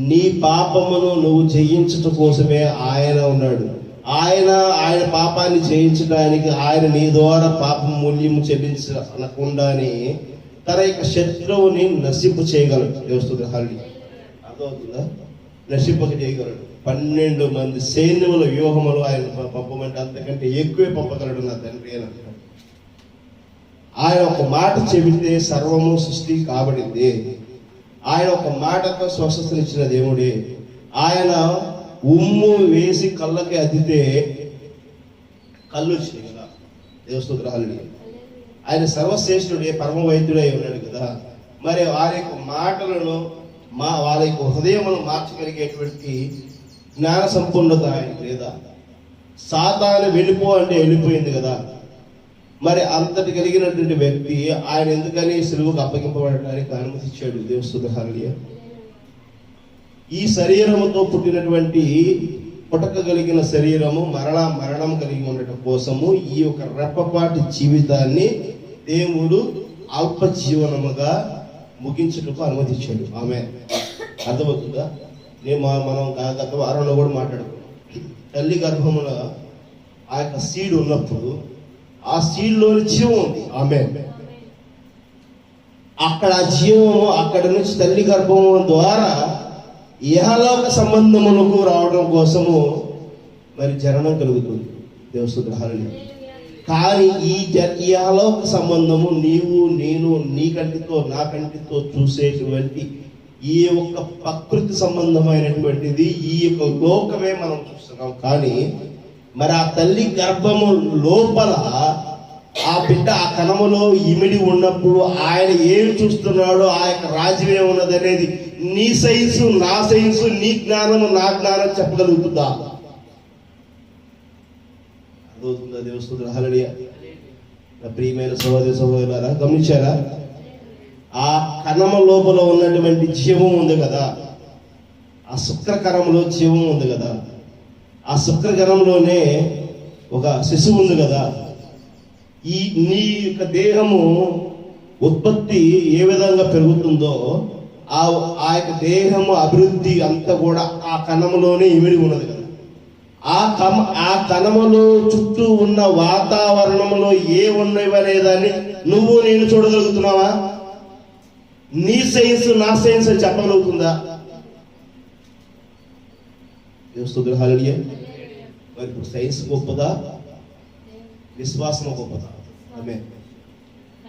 నీ పాపమును నువ్వు జయించుట కోసమే ఆయన ఉన్నాడు. ఆయన పాపాన్ని జయించడానికి ఆయన నీ ద్వారా పాపం మూల్యము చెల్లించకుండానే తన యొక్క శత్రువుని నశింపు చేయగలడు. దేవస్తుడు హరి అర్థమవుతుందా? నశింపక చేయగలడు. 12 మంది సైన్యముల వ్యూహములు ఆయన పంపమంటే అంతకంటే ఎక్కువే పంపగలడు నా తండ్రి అని అంటాడు. ఆయన ఒక మాట చెబితే సర్వము సృష్టి కాబడింది. ఆయన ఒక మాటతో స్వస్థతనిచ్చిన దేవుడే. ఆయన ఉమ్ము వేసి కళ్ళకి అద్దితే కళ్ళు వచ్చినాయి కదా. దేవస్తుత్రాలు ఆయన సర్వశ్రేష్ఠుడే, పరమ వైద్యుడై ఉన్నాడు కదా. మరి వారి యొక్క మాటలను వారి యొక్క హృదయమును మార్చగలిగేటువంటి జ్ఞాన సంపూర్ణత ఆయన లేదా? సాతాను వెళ్ళిపో అంటే వెళ్ళిపోయింది కదా. మరి అంతటి కలిగినటువంటి వ్యక్తి ఆయన ఎందుకని సిలువకు అప్పగింపబడటానికి అనుమతించాడు. దేవస్తుత్రాలు ఈ శరీరముతో పుట్టినటువంటి పుట్టకగలిగిన శరీరము మరణం కలిగి ఉండటం కోసము ఈ యొక్క రెప్పపాటి జీవితాన్ని దేవుడు అల్ప జీవనముగా ముగించుటకు అనుమతించాడు. ఆమె అర్థమవుతుందా? మనం గత వారంలో కూడా మాట్లాడుకున్నాం. తల్లి గర్భమున ఆ యొక్క సీడ్ ఉన్నప్పుడు ఆ సీడ్లోని జీవం ఉంది. ఆమె అక్కడ ఆ జీవము అక్కడ నుంచి తల్లి గర్భము ద్వారా ఇహలోక సంబంధములకు రావడం కోసము మరి జననం కలుగుతుంది. దేవస్తుత్రాలు కానీ ఈ ఇహలోక సంబంధము నీవు నేను నీ కంటితో నా కంటితో చూసేటువంటి ఈ యొక్క ప్రకృతి సంబంధమైనటువంటిది ఈ యొక్క లోకమే మనం చూస్తున్నాం. కానీ మరి ఆ తల్లి గర్భము లోపల ఆ బిడ్డ ఆ కణములో ఇమిడి ఉన్నప్పుడు ఆయన ఏమి చూస్తున్నాడో ఆ యొక్క రాజ్యం ఏమున్నది అనేది నీ సైన్సు నా సైన్సు, నీ జ్ఞానము నా జ్ఞానం చెప్పగలుగుతుందా? అర్థమవుతుందా? దేవస్తుత్రాలు హల్లెలూయా. నా ప్రియమైన సహోదరి సహోదరులారా గమనించారా? ఆ కణము లోపల ఉన్నటువంటి జీవం ఉంది కదా, ఆ శుక్రకణంలో జీవం ఉంది కదా, ఆ శుక్రకణంలోనే ఒక శిశువు ఉంది కదా. నీ యొక్క దేహము ఉత్పత్తి ఏ విధంగా పెరుగుతుందో ఆ యొక్క దేహము అభివృద్ధి అంతా కూడా ఆ కణములోనే ఇమిడి ఉన్నది కదా. ఆ కణములో చుట్టూ ఉన్న వాతావరణంలో ఏ ఉన్నవి అనేదాన్ని నువ్వు నేను చూడగలుగుతున్నావా? నీ సైన్స్ నా సైన్స్ అని చెప్పగలుగుతుందా? హల్లెలూయా. మరి ఇప్పుడు సైన్స్ గొప్పదా, విశ్వాసం గొప్పదా? ఆమె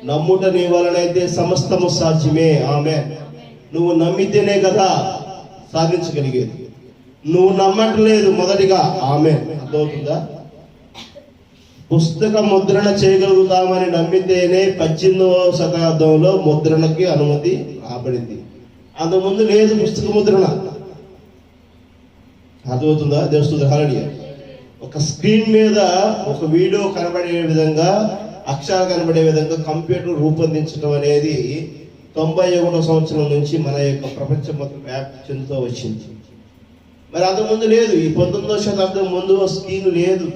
నమ్ముట నీ వలనైతే సమస్తము సాధ్యమే. ఆమె నువ్వు నమ్మితేనే కదా సాధించగలిగేది. నువ్వు నమ్మట్లేదు మొదటిగా. ఆమె అర్థమవుతుందా? పుస్తక ముద్రణ చేయగలుగుతామని నమ్మితేనే 18వ శతాబ్దంలో ముద్రణకి అనుమతి రాబడింది. అంతకుముందు లేదు పుస్తక ముద్రణ. అర్థమవుతుందా? దేవస్తుత్రాలు హల్లెలూయా. ఒక స్క్రీన్ మీద ఒక వీడియో కనబడే విధంగా, అక్షరాలు కనబడే విధంగా కంప్యూటర్ రూపొందించడం అనేది 91వ సంవత్సరం నుంచి మన యొక్క ప్రపంచం మొత్తం వ్యాప్తి చెందుతూ వచ్చింది. మరి అంతకుముందు లేదు. ఈ 19వ శతాబ్దం ముందు స్క్రీన్ లేదు.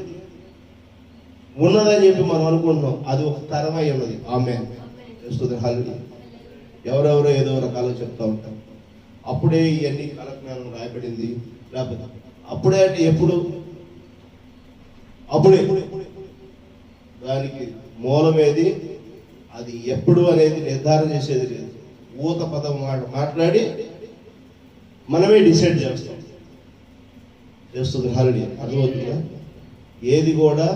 ఉన్నదని చెప్పి మనం అనుకుంటున్నాం. అది ఒక తరమై ఉన్నది. ఆమె హల్లెలూయా. ఎవరెవరో ఏదో రకాలుగా చెప్తా ఉంటారు. అప్పుడే ఇవన్నీ కాలజ్ఞానం రాయబడింది. లేకపోతే అప్పుడే అంటే ఎప్పుడు? అప్పుడే. దానికి మూలమేది, అది ఎప్పుడు అనేది నిర్ధారణ చేసేది లేదు. ఊత పదం మాట్లాడి మనమే డిసైడ్ చేస్తాం. హల్లెలూయా. అర్థమవుతుందా? ఏది కూడా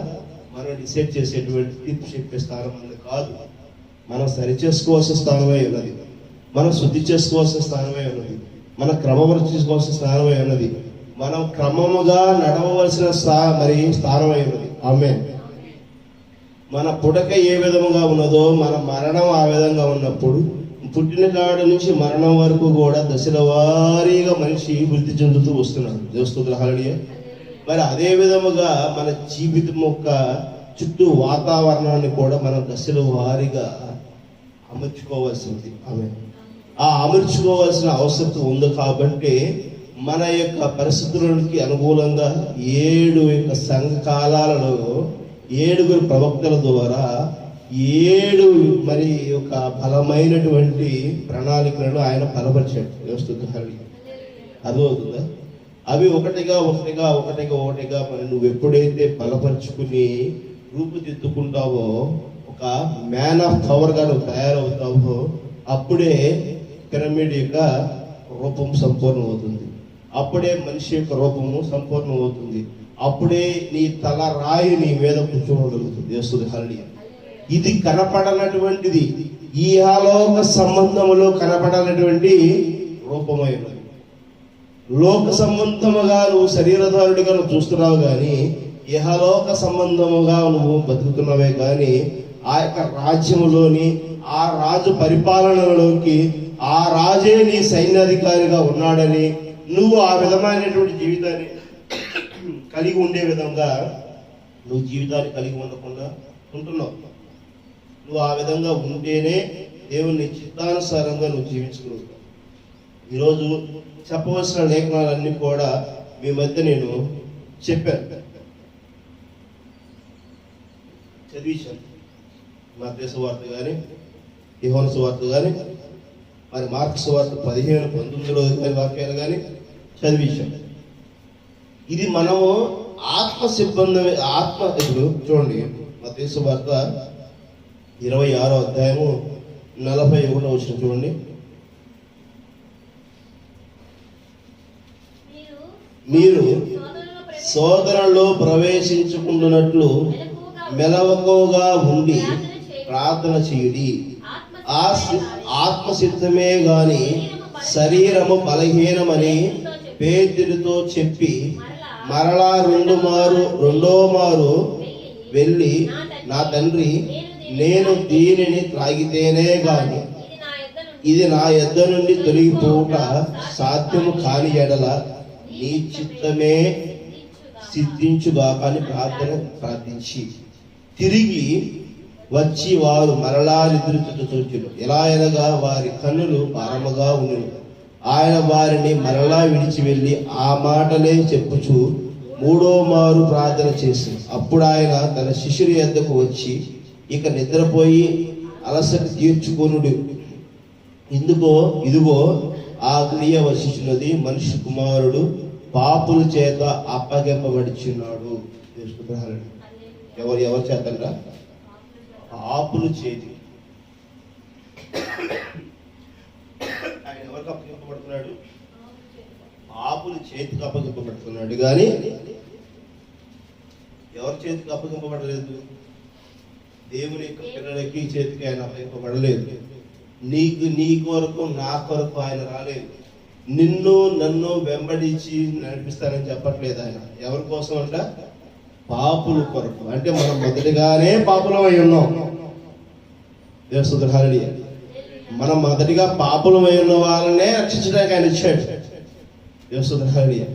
మనం డిసైడ్ చేసేటువంటి తీర్పు చెప్పే స్థానం అనేది కాదు. మనం సరి చేసుకోవాల్సిన స్థానమే ఉన్నది. మనం శుద్ధి చేసుకోవాల్సిన స్థానమే ఉన్నది. మన క్రమపరచుకోవాల్సిన స్థానమే ఉన్నది. మనం క్రమముగా నడవవలసిన స్థానమై ఉన్నది. ఆమేన్. మన పుడక ఏ విధముగా ఉన్నదో మన మరణం ఆ విధంగా ఉన్నప్పుడు పుట్టిన కాడ నుంచి మరణం వరకు కూడా దశల వారీగా మనిషి వృద్ధి చెందుతూ వస్తున్నాడు. దేవస్తుత్రాలు హల్లెలూయా. మరి అదే విధముగా మన జీవితం యొక్క చుట్టూ వాతావరణాన్ని కూడా మనం దశల వారీగా అమర్చుకోవాల్సింది. ఆమేన్. ఆ అమర్చుకోవాల్సిన అవసరం ఉంది. కాబట్టి మన యొక్క పరిస్థితులకి అనుకూలంగా 7 యొక్క సంఘ కాలాలలో 7 ప్రవక్తల ద్వారా 7 మరి ఒక బలమైనటువంటి ప్రణాళికలను ఆయన బలపరిచాడు. దేవస్తుత్రాలు హల్లెలూయా. అర్థమవుతుందా? అవి ఒకటిగా మరి నువ్వు ఎప్పుడైతే బలపరుచుకుని రూపుదిద్దుకుంటావో, ఒక మ్యాన్ ఆఫ్ పవర్గా నువ్వు తయారవుతావో, అప్పుడే పిరమిడ్ యొక్క రూపం సంపూర్ణమవుతుంది. అప్పుడే మనిషి యొక్క రూపము సంపూర్ణమవుతుంది. అప్పుడే నీ తల రాయి నీ మీద కూర్చోగలుగుతుంది. హల్లెలూయా. ఇది కనపడనటువంటిది, ఈ ఆలోక సంబంధములో కనపడనటువంటి రూపమైనది. లోక సంబంధముగా నువ్వు శరీరధారుడిగా నువ్వు చూస్తున్నావు కానీ, ఇహలోక సంబంధముగా నువ్వు బతుకుతున్నావే కానీ, ఆ యొక్క రాజ్యములోని ఆ రాజు పరిపాలనలోకి ఆ రాజే నీ సైన్యాధికారిగా ఉన్నాడని నువ్వు ఆ విధమైనటువంటి జీవితాన్ని కలిగి ఉండే విధంగా నువ్వు జీవితాన్ని కలిగి ఉండకుండా ఉంటున్నావు. నువ్వు ఆ విధంగా ఉంటేనే దేవుని చిత్తానుసారంగా నువ్వు జీవించగలుగుతావు. ఈరోజు చెప్పవలసిన లేఖనాలన్నీ కూడా మీ మధ్య నేను చెప్పాను, చదివించాను. మత్తయి సువార్త కానీ, యోహాను సువార్త కానీ, మరి మార్కు సువార్త 15-19 వాక్యాలు కానీ చదివించాం. ఇది మనము ఆత్మ సిబ్బంది ఇప్పుడు చూడండి, మత్తయి సువార్త 26వ అధ్యాయము 41వ వచనం చూడండి. మీరు సోదరులో ప్రవేశించుకుంటున్నట్లు మెలకువగా ఉండి ప్రార్థన చేయుడి. ఆత్మసిద్ధమే గాని శరీరము బలహీనమని పేతురుతో చెప్పి మరలా రెండో మారు వెళ్ళి, నా తండ్రి, నేను దీనిని త్రాగితేనే గాని ఇది నా యొద్ద నుండి తొలగిపోవుట సాధ్యము కాని ఎడల నీ చిత్తమే సిద్ధించుగాక అని ప్రార్థించి తిరిగి వచ్చి వారు మరలా నిద్రించుట చూచెను. ఎలా అనగా వారి కన్నులు భారముగా ఉండెను. ఆయన వారిని మరలా విడిచి వెళ్ళి ఆ మాటలే చెప్పుచు 3వ మారు ప్రార్థన చేసి, అప్పుడు ఆయన తన శిష్యుల యొద్దకు వచ్చి, ఇక నిద్రపోయి అలసట తీర్చుకొనుడు, ఇదిగో ఆ క్రియ వశించినది, మనిషి కుమారుడు పాపుల చేత అప్పగింపబడిచున్నాడు. ఎవరు చేతంట? పాపుల చేతి. ఆయన ఎవరికి అప్పగింపబడుతున్నాడు? పాపుల చేతికి అప్పగింపబడుతున్నాడు కానీ ఎవరి చేతికి అప్పగింపబడలేదు? దేవుని యొక్క పిల్లలకి చేతికి ఆయన అప్పగింపబడలేదు. నీ కొరకు నా కొరకు ఆయన రాలేదు. నిన్ను నన్ను వెంబడించి నడిపిస్తానని చెప్పట్లేదు ఆయన. ఎవరి కోసం అంట? పాపుల కొరకు. అంటే మనం మొదటిగానే పాపులం అయి ఉన్నాం. హల్లెలూయా. మనం మొదటిగా పాపులం అయి ఉన్న వాళ్ళనే రక్షించడానికి ఆయన ఇచ్చాడు. హల్లెలూయా.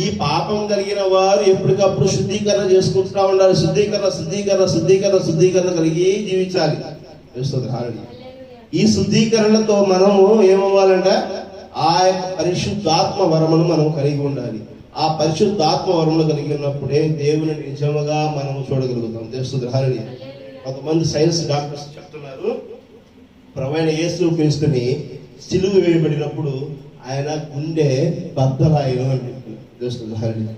ఈ పాపం కలిగిన వారు ఎప్పటికప్పుడు శుద్ధీకరణ చేసుకుంటూ ఉండాలి. శుద్ధీకరణ కలిగి జీవించాలి. హల్లెలూయా. ఈ శుద్ధీకరణతో మనము ఏమవ్వాలంట? ఆ యొక్క పరిశుద్ధాత్మ వరమును మనం కలిగి ఉండాలి. ఆ పరిశుద్ధాత్మ వరమును కలిగి ఉన్నప్పుడే దేవుని నిజముగా మనము చూడగలుగుతాం. హల్లెలూయా. కొంతమంది సైన్స్ డాక్టర్స్ చెప్తున్నారు, ప్రభువైన యేసు క్రీస్తుని సిలువ వేయబడినప్పుడు ఆయన గుండె బద్దలాయను అని చెప్తున్నారు. హల్లెలూయా.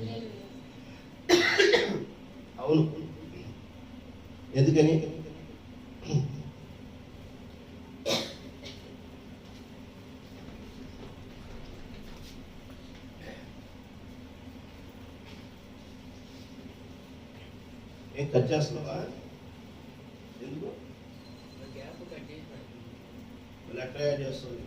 అవును. ఎందుకని? ఏం కట్ చేస్తున్నావా? ఎందుకు మళ్ళీ ఎట్లా యాడ్ చేస్తుంది?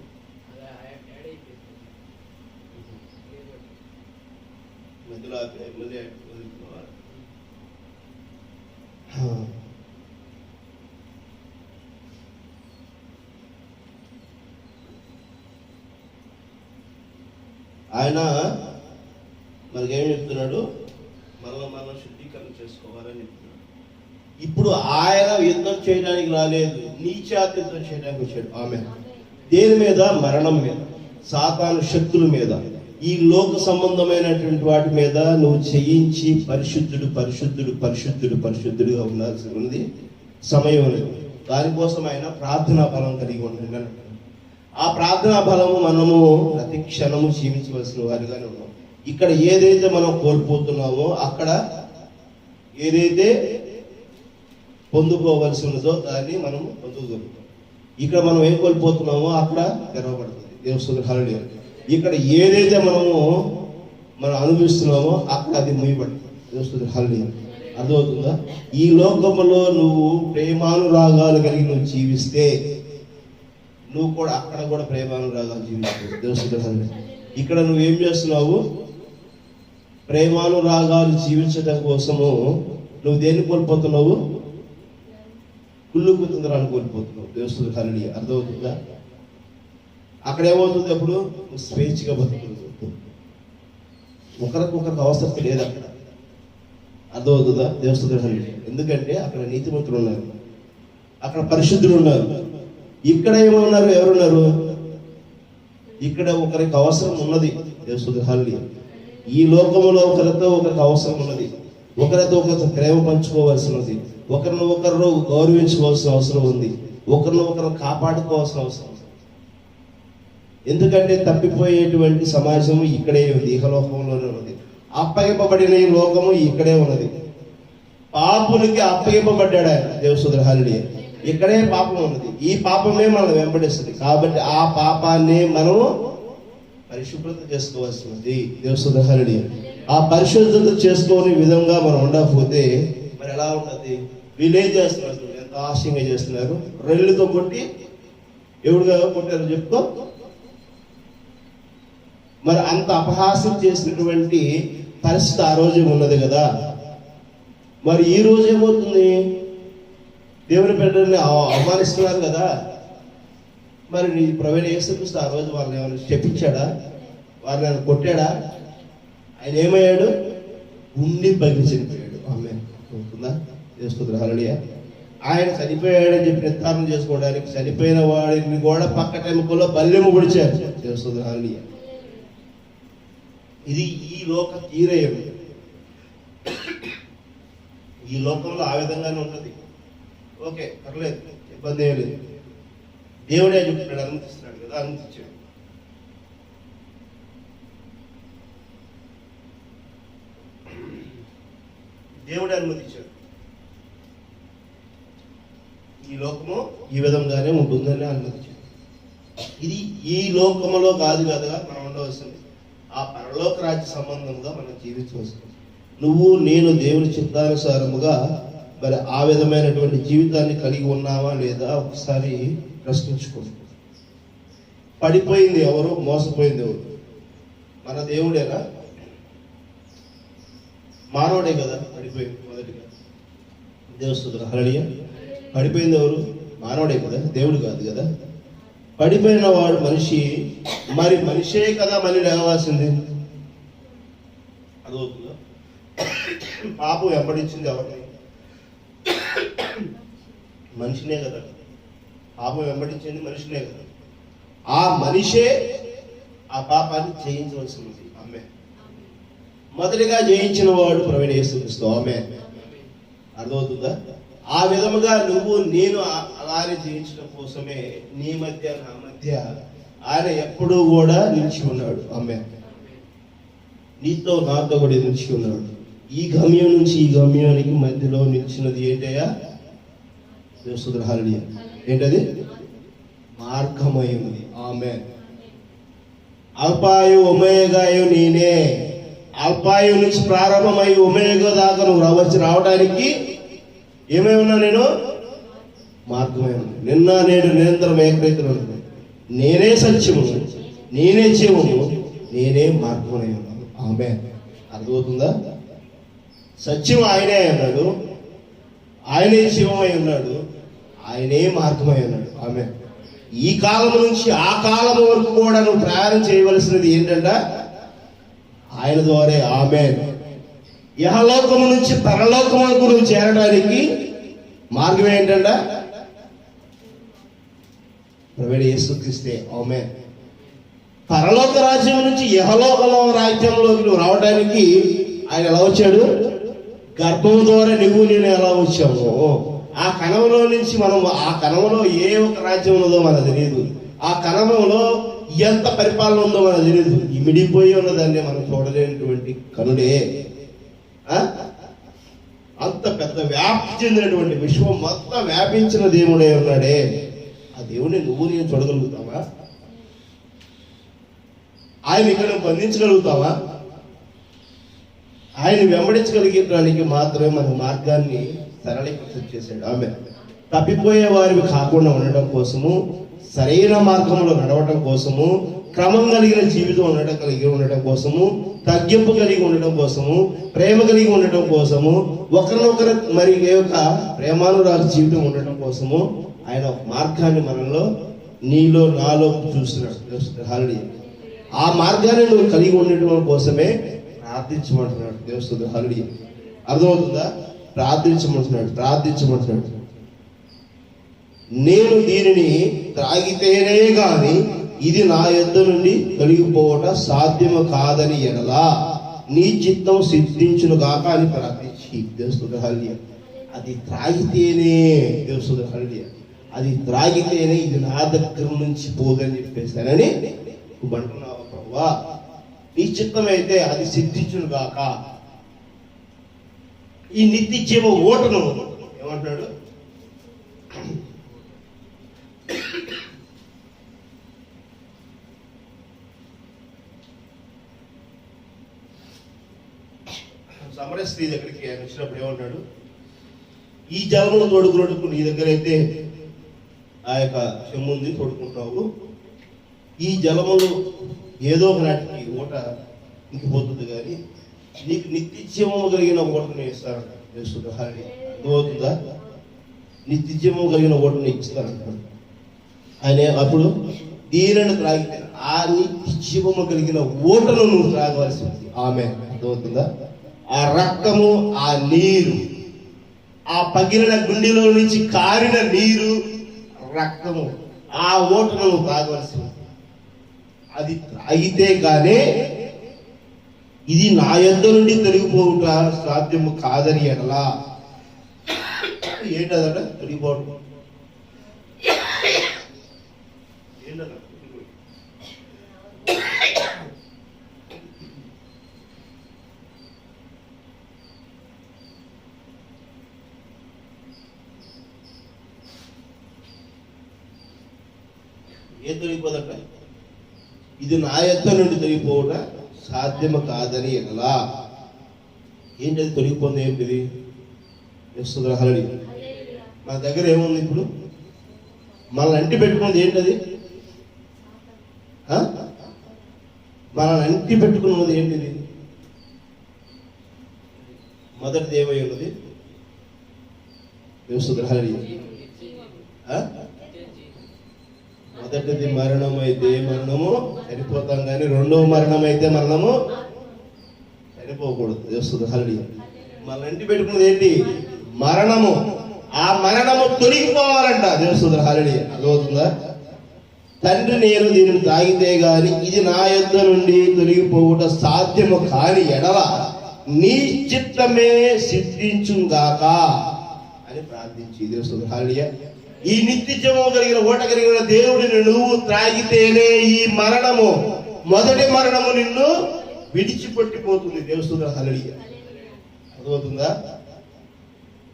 మధ్యలో మళ్ళీ వదులుతున్నావా? ఆయన మనకేం చెప్తున్నాడు? మనం శుద్ధీకరణ చేసుకోవాలని చెప్తున్నాడు. ఇప్పుడు ఆయన యుద్ధం చేయడానికి రాలేదు, నీ చేత యుద్ధం చేయడానికి వచ్చాడు. ఆమె దేని మీద? మరణం మీద, సాతాను శక్తుల మీద, ఈ లోక సంబంధమైనటువంటి వాటి మీద నువ్వు జయించి పరిశుద్ధుడుగా ఉండాల్సి ఉంది. సమయం అనేది దానికోసం ఆయన ప్రార్థనా బలం కలిగి ఉండండి. ఆ ప్రార్థనా బలము మనము ప్రతి క్షణము జీవించవలసిన వారిగానే ఉన్నాం. ఇక్కడ ఏదైతే మనం కోల్పోతున్నామో అక్కడ ఏదైతే పొందుకోవలసి ఉన్నదో దాన్ని మనం పొందుకోగలుగుతాం. ఇక్కడ మనం ఏం కోల్పోతున్నామో అక్కడ తెరవబడుతుంది. దేవుని హల్లెలూయా. ఇక్కడ ఏదైతే మనం అనుభవిస్తున్నామో అక్కడ అది ముయ్యబడుతుంది. దేవుని హల్లెలూయా. అర్థమవుతుందా? ఈ లోకంలో నువ్వు ప్రేమానురాగాలు కలిగి నువ్వు జీవిస్తే నువ్వు కూడా అక్కడ కూడా ప్రేమానురాగాలు జీవిస్తావు. దేవుని హల్లెలూయా. ఇక్కడ నువ్వేం చేస్తున్నావు? ప్రేమానురాగాలు జీవించడం కోసము నువ్వు దేన్ని కోల్పోతున్నావు? కుళ్ళు కుతంత్రాన్ని కోల్పోతున్నావు. దేవుని హల్లెలూయా. అర్థమవుతుందా? అక్కడ ఏమవుతుంది? అప్పుడు నువ్వు స్వేచ్ఛగా బతుకుతుంది. ఒకరికి అవసరం లేదు అక్కడ. అర్థమవుతుందా? దేవుని హల్లెలూయా. ఎందుకంటే అక్కడ నీతిమంతులు ఉన్నారు, అక్కడ పరిశుద్ధులు ఉన్నారు. ఇక్కడ ఏమన్నారు? ఎవరున్నారు? ఇక్కడ ఒకరికి అవసరం ఉన్నది. దేవుని హల్లెలూయా. ఈ లోకంలో ఒకరితో ఒకరికి అవసరం ఉన్నది, ఒకరితో ఒకరితో ప్రేమ పంచుకోవాల్సినది, ఒకరిని ఒకరు గౌరవించుకోవాల్సిన అవసరం ఉంది, ఒకరిని ఒకరు కాపాడుకోవాల్సిన అవసరం ఉంది. ఎందుకంటే తప్పిపోయేటువంటి సమాజము ఇక్కడే ఉంది, ఇహలోకంలోనే ఉన్నది. అప్పగింపబడిన ఈ లోకము ఇక్కడే ఉన్నది. పాపులకి అప్పగింపబడ్డాడు ఆయన. దేవుని హల్లెలూయా. ఇక్కడే పాపం ఉన్నది. ఈ పాపమే మనం వెంబడిస్తుంది. కాబట్టి ఆ పాపాన్ని మనము పరిశుభ్రత చేసుకోవాల్సింది. దేవుని హల్లెలూయా. ఆ పరిశుభ్రత చేసుకోని విధంగా మనం ఉండకపోతే మరి ఎలా ఉంటుంది? వీళ్ళు ఏం చేస్తున్నారు? ఎంత ఆశయంగా చేస్తున్నారు. రెల్లుతో కొట్టి ఎవడుగా కొట్టారు చెప్పుకో. మరి అంత అపహాస్యం చేసినటువంటి పరిస్థితి ఆ రోజు ఉన్నది కదా. మరి ఈ రోజు ఏమవుతుంది? దేవుని బిడ్డల్ని అవమానిస్తున్నారు కదా. మరి నీ ప్రవీణ యేసుక్రీస్తు ఆ రోజు వాళ్ళని ఏమైనా చెప్పించాడా? వాళ్ళని ఏమైనా కొట్టాడా? ఆయన ఏమయ్యాడు? ఉండి బగిలి చనిపోయాడు. ఆమె అవుతుందా? దేవుని హల్లెలూయా. ఆయన చనిపోయాడని చెప్పి నిర్ధారణ చేసుకోవడానికి చనిపోయిన వాడిని కూడా పక్క టెంపుల్లో బల్లెము పొడిచారు. దేవుని హల్లెలూయా. ఇది ఈ లోక తీరయం. ఈ లోకంలో ఆ విధంగానే ఉంటుంది. ఓకే, పర్లేదు, ఇబ్బంది ఏం లేదు. దేవుడే చెప్తున్నాడు, అనుమతిస్తున్నాడు కదా, అనుమతించాడు. దేవుడే అనుమతించాడు. ఈ లోకము ఈ విధంగానే ఉంటుందని అనుమతించాడు. ఇది ఈ లోకములో కాదు కదా మనం ఉండవలసింది, ఆ పరలోక రాజ్య సంబంధంగా మనం జీవించవలసింది. నువ్వు నేను దేవుని చిత్తానుసారముగా మరి ఆ విధమైనటువంటి జీవితాన్ని కలిగి ఉన్నావా లేదా ఒకసారి ప్రశ్నించుకో. పడిపోయింది ఎవరు? మోసపోయింది ఎవరు? మన దేవుడేనా? మానవుడే కదా పడిపోయింది మొదటిగా. దేవుని హల్లెలూయా. పడిపోయింది ఎవరు? మానవుడే కదా, దేవుడు కాదు కదా. పడిపోయిన వాడు మనిషి. మరి మనిషే కదా మళ్ళీ లేవాల్సింది. అదవుతుందా? పాపం వెంబడించింది ఎవరిని? మనిషినే కదా. పాపం వెంబడించింది మనిషినే కదా. ఆ మనిషే ఆ పాపాన్ని జయించవలసింది. ఆమె మొదటిగా జయించిన వాడు ప్రవీణ యేసుక్రీస్తు. ఆమె అర్థమవుతుందా? ఆ విధముగా నువ్వు నేను అలానే జయించడం కోసమే నీ మధ్య నా మధ్య ఆయన ఎప్పుడూ కూడా నిలిచి ఉన్నాడు. ఆమె నీతో నాతో కూడా నిలిచి ఉన్నాడు. ఈ గమ్యం నుంచి ఈ గమ్యానికి మధ్యలో నిలిచినది ఏంటయ్యా? దేవుని హల్లెలూయా. ఏంటది? మార్గమై ఉంది. ఆమె అల్పాయు ఒమేగాయు నేనే. అల్పాయు నుంచి ప్రారంభమై ఒమేగా దాకా నువ్వు రావడానికి ఏమై ఉన్నా? నేను మార్గమై ఉన్నా. నిన్న నేడు నిరంతరం ఏకరీతిలో నేనే సత్యము, నేనే జీవము, నేనే మార్గమై ఉన్నాను. ఆమె అర్థమవుతుందా? సత్యం ఆయనే అన్నాడు, ఆయనే జీవమై ఉన్నాడు, ఆయనే మార్గమై ఉన్నాడు. ఆమె ఈ కాలం నుంచి ఆ కాలం వరకు కూడా నువ్వు ప్రయాణం చేయవలసినది ఏంటంట? ఆయన ద్వారా. ఆమె యహలోకము నుంచి పరలోకములకు నువ్వు చేరడానికి మార్గం ఏంటంట? ప్రవీణ యేసుక్రీస్తే. ఆమె పరలోక రాజ్యం నుంచి యహలోకలో రాజ్యంలోకి నువ్వు రావడానికి ఆయన ఎలా వచ్చాడు? గర్భం ద్వారా నువ్వు నేను ఎలా వచ్చాము. ఆ కణంలో నుంచి మనం ఆ కణంలో ఏ ఒక్క రాజ్యం ఉన్నదో మనకు తెలియదు. ఆ కణంలో ఎంత పరిపాలన ఉందో మనకు తెలియదు. ఇమిడిపోయి ఉన్నదాన్ని మనం చూడలేనటువంటి కనుడే అంత పెద్ద వ్యాప్తి చెందినటువంటి విశ్వం మొత్తం వ్యాపించిన దేవుడే ఉన్నాడే. ఆ దేవుడిని నువ్వు నేను చూడగలుగుతావా? ఆయన ఇక్కడ బంధించగలుగుతావా? ఆయన వెంబడించగలిగడానికి మాత్రమే మన మార్గాన్ని సరళీకృతం చేశాడు. ఆమె తప్పిపోయే వారివి కాకుండా ఉండటం కోసము, సరైన మార్గంలో నడవటం కోసము, క్రమం కలిగిన జీవితం ఉండటం కోసము, తగ్గింపు కలిగి ఉండటం కోసము, ప్రేమ కలిగి ఉండటం కోసము, ఒకరినొకరు మరి యొక్క ప్రేమానురాగ జీవితం ఉండటం కోసము ఆయన ఒక మార్గాన్ని మనలో, నీలో, నాలో చూస్తున్నాడు. హల్లెలూయా. ఆ మార్గాన్ని నువ్వు కలిగి ఉండటం కోసమే ప్రార్థించమంటున్నాడు. దేవుడు హల్లెలూయా. అర్థమవుతుందా? ప్రార్థించమంటున్నాడు. నేను దీనిని త్రాగితేనే గాని ఇది నా యొద్ద నుండి తొలగిపోవట సాధ్యము కాదని ఎడలా నీ చిత్తం సిద్ధించును గాక అని ప్రార్థించి, దేవుడు హల్లెలూయా. అది త్రాగితేనే, దేవుడు హల్లెలూయా, అది త్రాగితేనే ఇది నా దగ్గర నుంచి పోదని చెప్పేశానని నువ్వు అంటున్నావు. ప్రభువా, నీ చిత్తమైతే అది సిద్ధించును గాక. ఈ నిత్య జీవ ఓటను ఏమంటున్నాడు? సమర స్త్రీ దగ్గరికి ఆయన వచ్చినప్పుడు ఏమంటాడు? ఈ జలమును తోడుకున్నట్టు నీ దగ్గర అయితే ఆ యొక్క చెమ్ము ఉంది, తోడుకుంటావు. ఈ జలములు ఏదో ఒక నాటికి ఓట ఇంకిపోతుంది, కానీ నీకు నిత్యజీవము కలిగిన ఓటను ఇస్తారంట. అర్థమవుతుందా? నిత్యజీవము కలిగిన ఓటను ఇస్తారంటాడు ఆయన. అప్పుడు దీనిని త్రాగితే ఆ నిత్యజీవము కలిగిన ఓటను నువ్వు త్రాగవలసి ఉంది. ఆమె అర్థమవుతుందా? ఆ రక్తము, ఆ నీరు, ఆ పగిలిన గుండెలో నుంచి కారిన నీరు, రక్తము, ఆ ఓటను నువ్వు తాగవలసి ఉంది. అది తాగితే గానే ఇది నా యొద్ద నుండి తొలగిపోవుట సాధ్యము కాదని ఎడలా. ఏంటదట తొలగిపోవడం? ఏంటట? ఏం తొలగిపోదట? ఇది నా యొద్ద నుండి తొలగిపోవుట సాధ్యము కాదని ఎడలా. ఏంటది తొలగిపోతుంది? ఏంటిది? హల్లెలూయా. మన దగ్గర ఏముంది ఇప్పుడు? మనల్ని అంటి పెట్టుకున్నది ఏంటది? మనల్ని అంటి పెట్టుకున్నది ఏంటిది? మొదటిది ఏమై ఉన్నది? హల్లెలూయా. మొదటిది మరణం అయితే మరణము చనిపోతాం, కానీ రెండవ మరణం అయితే మరణము చనిపోకూడదు. దేవుడు హల్లెలూయా. మన ఇంటి పెట్టుకున్నది ఏంటి? మరణము. ఆ మరణము తొలగిపోవాలంట. దేవుడు హల్లెలూయా. అర్థమవుతుందా? తండ్రి, నేను దీనిని తాగితే గాని ఇది నా యొద్ద నుండి తొలగిపోవుట సాధ్యము కాని ఎడల నీ చిత్తమే సిద్ధించుగాక అని ప్రార్థించి, దేవుడు హల్లెలూయా, ఈ నిత్య జీవము కలిగిన ఓట కలిగిన దేవుడిని నువ్వు త్రాగితేనే ఈ మరణము, మొదటి మరణము నిన్ను విడిచిపెట్టిపోతుంది. దేవుడు హల్లెలూయా. అర్థమవుతుందా?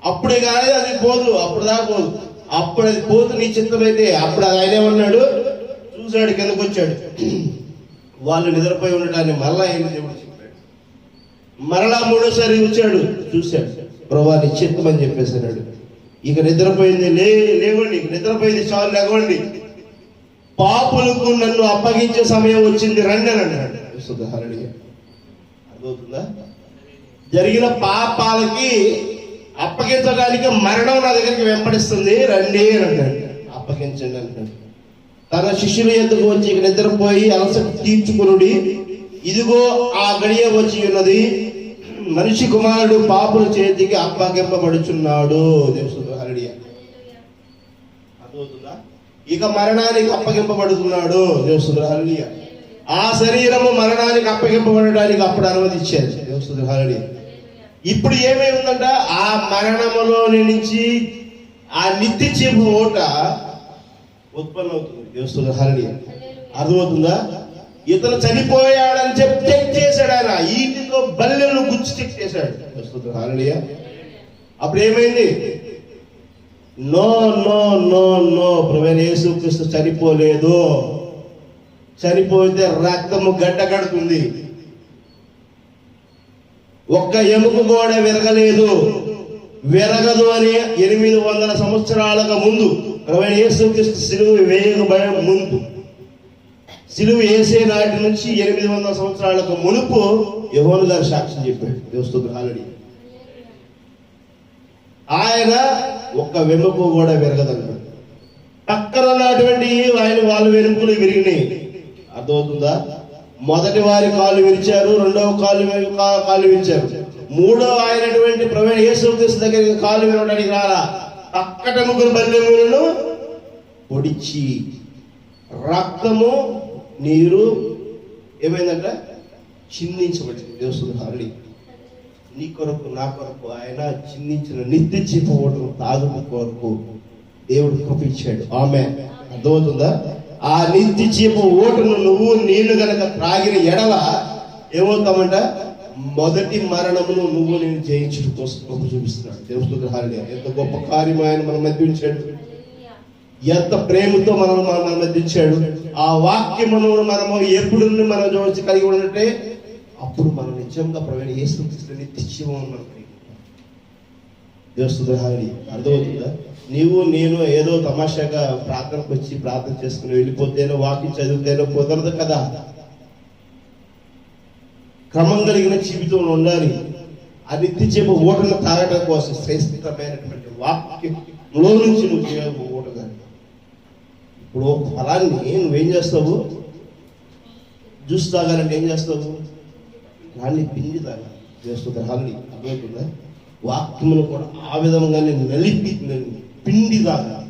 అప్పుడే కానీ అది పోదు, అప్పుడు దాకా పోదు. అప్పుడు అది పోదు నీ చిత్తమైతే. అప్పుడు ఆయన ఏమన్నాడు? చూశాడు, కిందకు వచ్చాడు, వాళ్ళు నిద్రపోయి ఉండటాన్ని మరలా ఆయన దేవుడు చెప్పాడు. మరలా మూడోసారి వచ్చాడు, చూశాడు, ప్రభువా నీ చిత్తం అని చెప్పేసాడు. ఇక నిద్రపోయింది, లేవండి, నిద్రపోయింది, చాలు, లేవండి, పాపులకు నన్ను అప్పగించే సమయం వచ్చింది, రండి అని అన్నాడు. హల్లెలూయా. అర్థమవుతుందా? జరిగిన పాపాలకి అప్పగించడానికి మరణం నా దగ్గరికి వెంబడిస్తుంది, రండి అని అన్నాడు. అప్పగించండి అంటాడు. తన శిష్యుల ఎందుకు వచ్చి ఇక నిద్రపోయి అలసట తీర్చుకునుడి, ఇదిగో ఆ గడియ వచ్చి ఉన్నది, మనిషి కుమారుడు పాపుల చేతికి అప్పగింపబడుచున్నాడు. దేవుడు హల్లెలూయా. అర్థమవుతుందా? ఇక మరణానికి అప్పగింపబడుతున్నాడు. దేవుడు హల్లెలూయా. ఆ శరీరము మరణానికి అప్పగింపబడడానికి అప్పుడు అనుమతించారు. దేవుడు హల్లెలూయా. ఇప్పుడు ఏమై ఉందంట? ఆ మరణములో నుంచి ఆ నిత్య జీవ ఓట ఉత్పన్నం అవుతుంది. దేవుని హల్లెలూయా. అర్థమవుతుందా? ఇతను చనిపోయాడని చెప్పి చెక్ చేశాడు ఆయన. ఈటితో బల్లెలను గుచ్చి చెక్ చేశాడు. దేవుని హల్లెలూయా. అప్పుడు ఏమైంది? నో నో నో నో, ప్రభువైన యేసుక్రీస్తు చనిపోలేదు. చనిపోతే రక్తము గడ్డ కడుతుంది. ఒక్క ఎముక కూడా విరగలేదు, విరగదు అని 800 సంవత్సరాలకు ముందు ప్రభువైన యేసుక్రీస్తు సిలువ వేయబడే ముందు, సిలువ వేసే నాటి నుంచి 800 సంవత్సరాలకు మునుపు యోహాను గారు సాక్ష్యం చెప్పాడు. దేవుని హల్లెలూయా. ఆయన ఒక్క వెముక కూడా విరగదన్నాడు. పక్కన ఉన్నటువంటి వాళ్ళ వెనుకలు విరిగినాయి. అర్థమవుతుందా? మొదటి వారి కాళ్ళు విరిచారు, రెండవ కాళ్ళు విరిచారు, మూడో ఆయనటువంటి ప్రభువైన యేసుక్రీస్తు దగ్గరికి కాళ్ళు విరవడానికి రాలా. పక్కట ముగ్గురు బల్లెములను పొడిచి రక్తము నీరు ఏమైందంట? చిందించబడింది. దేవుని హల్లెలూయా. నీ కొరకు నా కొరకు ఆయన చిందించిన నిత్య జీవ ఓటను తాగుట కొరకు దేవుడు కృపించాడు. ఆమేన్. అర్థమవుతుందా? ఆ నిత్య జీవ ఓటను నువ్వు నేను గనక త్రాగిన ఎడల ఏమవుతామంట? మొదటి మరణమును నువ్వు నేను జయించడం కోసం ప్రభు చూపిస్తున్నాడు. దేవుని హల్లెలూయా. ఎంత గొప్ప కార్యం ఆయన మన మధ్య ఉంచాడు, ఎంత ప్రేమతో మనం మన మధ్య ఉంచాడు. ఆ వాక్యమును మనము ఎప్పుడు మనం చూసి కలిగి ఉన్నట్టే అప్పుడు మనం నిజంగా ప్రభువైన యేసుక్రీస్తు నిత్య జీవం మనకి. దేవుని హల్లెలూయా. అర్థమవుతుందా? నీవు నేను ఏదో తమాషాగా ప్రార్థనకు వచ్చి ప్రార్థన చేసుకుని వెళ్ళిపోతేనో వాక్యం చదివితేనో కుదరదు కదా. క్రమం కలిగిన జీవితంలో ఉండాలి. ఆ నిత్య జీవ ఓటను తాగడం కోసం శ్రేష్టమైనటువంటి వాక్యంలో నుంచి నువ్వు ఓటగాలి. ఇప్పుడు ఫలాన్ని నువ్వేం చేస్తావు? జ్యూస్ తాగాలంటే ఏం చేస్తావు? దాన్ని పిండి తాగాలి. దేవుని హల్లెలూయా. అర్థమవుతుందా? వాక్యమును కూడా ఆ విధంగానే నలిపి పిండి తాగాలి.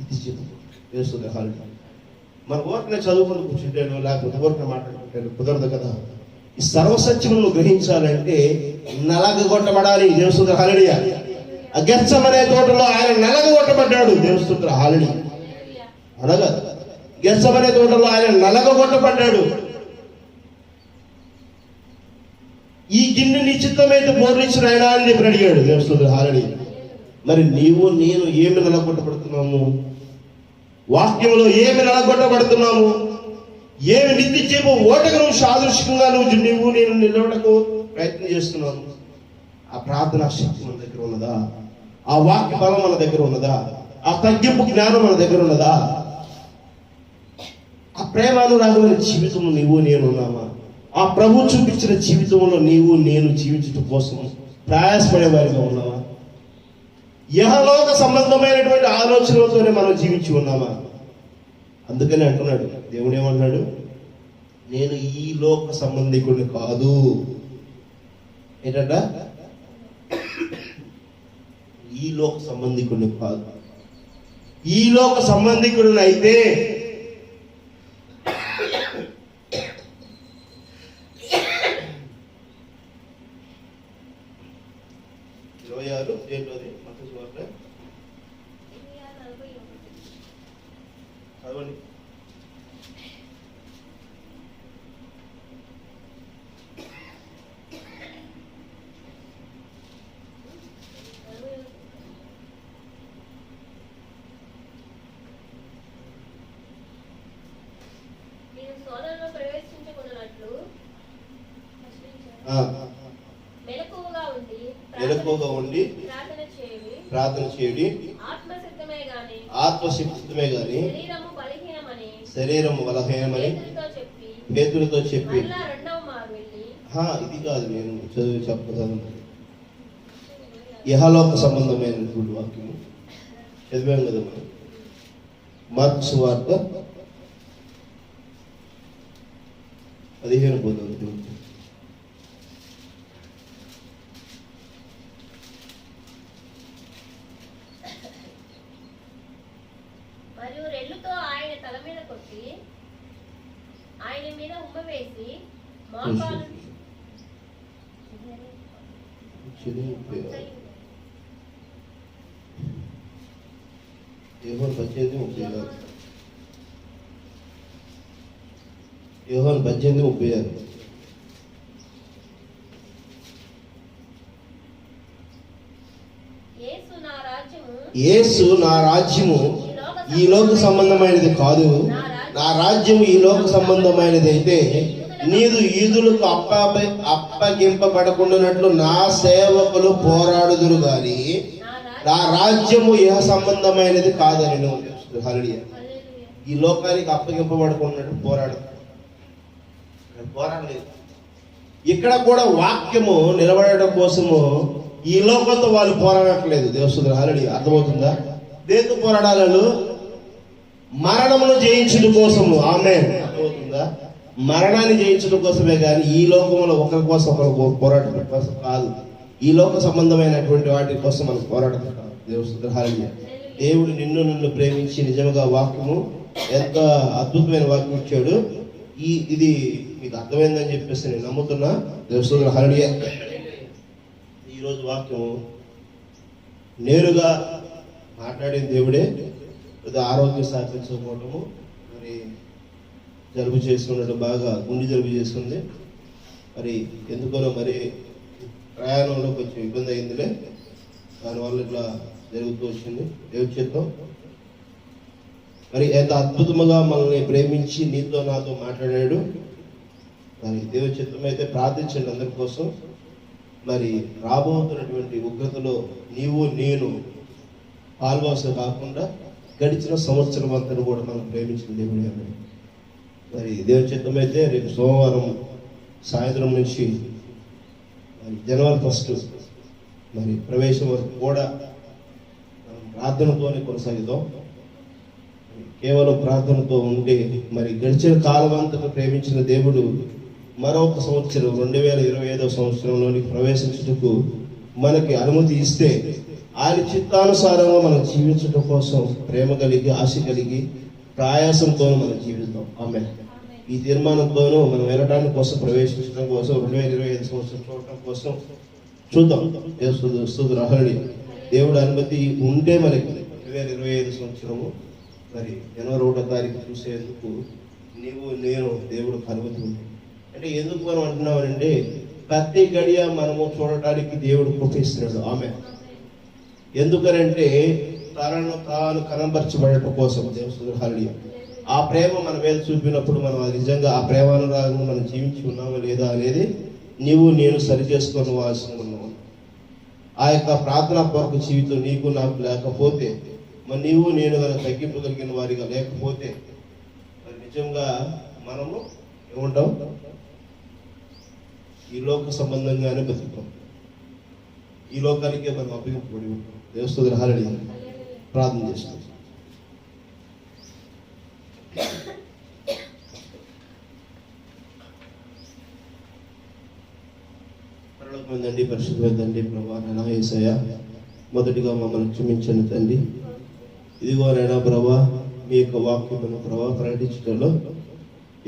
ఇది జీవం. దేవుని హల్లెలూయా. మన ఊరికనే చదువుకుని కూర్చుంటాను, లేకపోతే ఊరికనే మాట్లాడుకుంటాను, కుదరదు కదా. ఈ సర్వసత్యమును గ్రహించాలంటే నలగగొట్టబడాలి. దేవుని హల్లెలూయా. గెత్సెమనే తోటలో ఆయన నలగగొట్టబడ్డాడు. దేవుని హల్లెలూయా. అనగా గెత్సెమనే తోటలో ఆయన నలగగొట్టబడ్డాడు. ఈ గిన్నె నిశ్చితమైతే బోర్లిచ్చిన ఆయన అని చెప్పి అడిగాడు. దేవుని హల్లెలూయా. మరి నీవు నేను ఏమి నలగొట్టబడుతున్నాము? వాక్యంలో ఏమి నలగొట్టబడుతున్నాము? ఏమి నిత్య జీవ ఓటకు నువ్వు సాదృశ్యంగా నువ్వు నేను నిలవడకు ప్రయత్నం చేస్తున్నాను? ఆ ప్రార్థనా శక్తి మన దగ్గర ఉన్నదా? ఆ వాక్య బలం మన దగ్గర ఉన్నదా? ఆ తగ్గింపు జ్ఞానం మన దగ్గర ఉన్నదా? ఆ ప్రేమానురాగమైన జీవితం నీవు నేను ఉన్నామా? ఆ ప్రభు చూపించిన జీవితంలో నీవు నేను జీవించడం కోసం ప్రయాసపడే వారిగా ఉన్నామా? యెహోలోక సంబంధమైనటువంటి ఆలోచనలతోనే మనం జీవించి ఉన్నామా? అందుకని అంటున్నాడు దేవుడు, ఏమంటున్నాడు? నేను ఈ లోక సంబంధికుడిని కాదు. ఏంటంట? ఈ లోక సంబంధికుడిని కాదు. ఈ లోక సంబంధికుడిని అయితే 26 ఏంటది? మత్తయి సువార్త చదవండి.
సోదరులు ప్రవేశించకున్నట్లు
మెలకువగా ఉండి ప్రార్థన చేయుడి. ఆత్మశక్తిమే గాని శరీరము బలహీనమని పేతురుతో చెప్పి. ఇది కాదు నేను చెప్పదు. యెహోలోక సంబంధమైనటువంటి వాక్యము చదివాం కదా మనం. మార్కు సువార్త 15 పోతుంది.
మరియు రెల్లుతో ఆయన తల మీద కొట్టి ఆయన మీద ఉమ్మ వేసి మోకాలు
దేవుడు 18:36 యోహాను 18:36. యేసు నా రాజ్యము ఈ లోక సంబంధమైనది కాదు, నా రాజ్యము ఈ లోక సంబంధమైనది అయితే నీదు యూదులకు అప్పగింపబడకుండానట్లు నా సేవకులు పోరాడుదురు గాని నా రాజ్యము ఇహ సంబంధమైనది కాదని నువ్వు హల్లెలూయా. ఈ లోకానికి అప్పగింపబడకున్నట్టు పోరాడలేదు. ఇక్కడ కూడా వాక్యము నిలబడడం కోసము ఈ లోకంతో వాళ్ళు పోరాడట్లేదు. దేవస్తులు హల్లెలూయా. అర్థమవుతుందా? దేంతో పోరాడాలు? మరణమును జయించడం కోసము. ఆమేన్. అర్థమవుతుందా? మరణాన్ని జయించడం కోసమే కానీ ఈ లోకంలో ఒకరి కోసం ఒకరు పోరాటం కోసం కాదు. ఈ లోక సంబంధమైనటువంటి వాటి కోసం మనం పోరాటం కాదు. దేవస్తులు హల్లెలూయా. దేవుడు నన్ను ప్రేమించి నిజంగా వాక్యము ఎంత అద్భుతమైన వాక్యం ఇచ్చాడు. ఇది మీకు అర్థమైందని చెప్పేసి నేను నమ్ముతున్నా. దేవస్తులు హల్లెలూయా. ఈరోజు వాక్యం నేరుగా మాట్లాడిన దేవుడే. ఆరోగ్యం సాధించకపోవటము, మరి జలుబు చేసుకున్నట్టు బాగా గుండె జలుబు చేసుకుంది. మరి ఎందుకనో మరి ప్రయాణంలో కొంచెం ఇబ్బంది అయిందిలే, దానివల్ల ఇట్లా జరుగుతూ వచ్చింది. దేవుడి చిత్తం. మరి ఎంత అద్భుతంగా మనల్ని ప్రేమించి నీతో నాతో మాట్లాడాడు. మరి దేవుడి చిత్తం అయితే ప్రార్థించండి అందరి కోసం. మరి రాబోతున్నటువంటి ఉగ్రతలో నీవు నేను పాల్వాస కాకుండా గడిచిన సంవత్సరం అంతా కూడా మనం ప్రేమించిన దేవుడే. మరి దేవుని చిత్తం అయితే రేపు సోమవారం సాయంత్రం నుంచి మరి జనవరి 1 మరి ప్రవేశం వరకు కూడా మనం ప్రార్థనతోనే కొనసాగుతాం. కేవలం ప్రార్థనతో ఉంటే మరి గడిచిన కాలం అంతా ప్రేమించిన దేవుడు మరొక సంవత్సరం 2025వ సంవత్సరంలోనికి ప్రవేశించుటకు మనకి అనుమతి ఇస్తే ఆయన చిత్తానుసారంగా మనం జీవించడం కోసం ప్రేమ కలిగి, ఆశ కలిగి, ప్రయాసంతో మనం జీవిస్తాం. ఆమేన్. ఈ తీర్మానంతోనూ మనం వెళ్ళడానికి కోసం, ప్రవేశించడం కోసం, 2025 సంవత్సరం చూడటం కోసం చూద్దాం. హల్లెలూయా. దేవుడు అనుమతి ఉంటే మనకి 2025 సంవత్సరము మరి జనవరి 1వ తారీఖు చూసేందుకు నీవు నేను దేవుడికి అనుమతి ఉంది. అంటే ఎందుకు మనం అంటున్నామంటే ప్రతి గడియ మనము చూడటానికి దేవుడు కృపిస్తున్నాడు. ఆమేన్. ఎందుకనంటే తనను తాను కనబరచబడటం కోసం. దేవుడు హల్లెలూయా. ఆ ప్రేమ మన మీద చూపినప్పుడు మనం నిజంగా ఆ ప్రేమానురాగంగా మనం జీవించి ఉన్నామా లేదా అనేది నీవు నేను సరి చేసుకోవాల్సి ఉన్నాము. ఆ యొక్క ప్రార్థనా పూర్వక జీవితం నీకు నాకు లేకపోతే, మరి నీవు నేను కనుక తగ్గింపగలిగిన వారిగా లేకపోతే మరి నిజంగా మనము ఏముంటాం? ఈ లోక సంబంధంగానే బతుకుతాం. ఈ లోకానికే మనం అప్పగింపబడి ఉంటాం. దేవస్తుల హల్లెలూయా. ప్రార్థన చేస్తాం. పరలోకమైన తండ్రి, పరిశుద్ధమైన తండ్రి, ప్రభువా నాయనా యేసయ్యా, మొదటిగా మమ్మల్ని క్షమించండి తండ్రి. ఇదిగో నాయనా ప్రభువా, మీ యొక్క వాక్యమును ప్రభువా ప్రకటించడంలో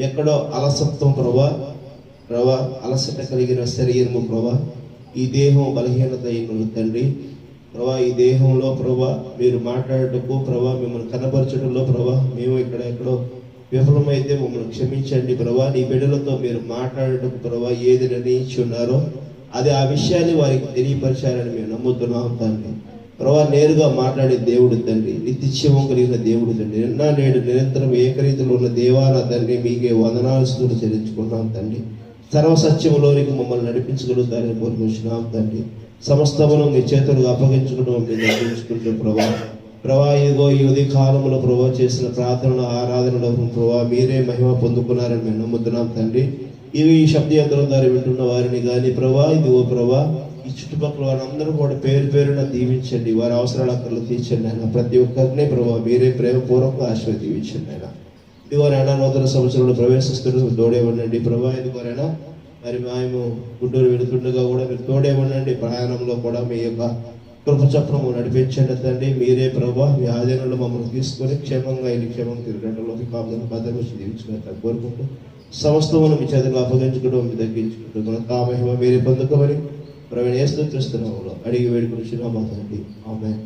ఎక్కడో అలసత్వం ప్రభువా, అలసట కలిగిన శరీరము ప్రభా, ఈ దేహం బలహీనత అయిన తండ్రి ప్రభా, ఈ దేహంలో ప్రభా మీరు మాట్లాడటకు ప్రభా, మిమ్మల్ని కనపరచడంలో ప్రభా మేము ఎక్కడో విఫలమైతే మమ్మల్ని క్షమించండి ప్రభా. నీ బిడ్డలతో మీరు మాట్లాడటకు ప్రభా ఏది నిర్ణయించున్నారో అది ఆ విషయాన్ని వారికి తెలియపరచాలని మేము నమ్ముతున్నాం తండ్రి. ప్రభా నేరుగా మాట్లాడే దేవుడు తండ్రి, నిత్యజీవం కలిగిన దేవుడు తండ్రి, నిన్న నేడు నిరంతరం ఏకరీతిలో ఉన్న దేవాల తండ్రి మీకే వందనాలు స్తుతులు చెల్లించుకున్నాం తండ్రి. సర్వసత్యములోనికి మమ్మల్ని నడిపించగలుగుతారని కోరుకుంటున్నాం తండ్రి. సమస్తమును మీ చేతులకు అప్పగించుకుంటూ మీరు నడిపించుకుంటూ ప్రభా ఇదిగో ఈ ఉదయ కాలంలో ప్రభా చేసిన ప్రార్థనలు, ఆరాధనలో ప్రభా మీరే మహిమ పొందుకున్నారని మేము నమ్ముతున్నాం తండ్రి. ఇవి ఈ శబ్దయంత్రం ద్వారా వింటున్న వారిని కానీ ప్రభా ఇదిగో ప్రభా ఈ చుట్టుపక్కల వారందరూ కూడా పేరు పేరున దీవించండి, వారి అవసరాలు అక్కర్లు తీర్చండి ఆయన. ప్రతి ఒక్కరిని ప్రభా మీరే ప్రేమపూర్వకంగా ఆశీర్వదించండి ఆయన. ఇదిగోనైనా నూతన సంవత్సరంలో ప్రవేశిస్తున్న తోడే ఉండండి ప్రభా. ఇదిగోనైనా మరి మేము గుంటూరు వెళుతుండగా కూడా మీరు తోడే ఉండండి. ప్రయాణంలో కూడా మీ యొక్క కృపచక్రము నడిపించండి తండ్రి. మీరే ప్రభా మీ ఆధీనంలో మమ్మల్ని తీసుకొని క్షేమంగా ఇది క్షేమంగా తిరగడంలోకి కాపులను భద్రపరిచి దీవించుకుని కోరుకుంటూ సమస్తమును మీ చేతులు అప్పగించుకోవడం మీ తగ్గించుకుంటూ కామహిమ మీరే పొందుకోమని ప్రవీణ యేసు క్రీస్తు నామములో అడిగి వేడుకొనుచున్నాము తండ్రి. ఆమేన్.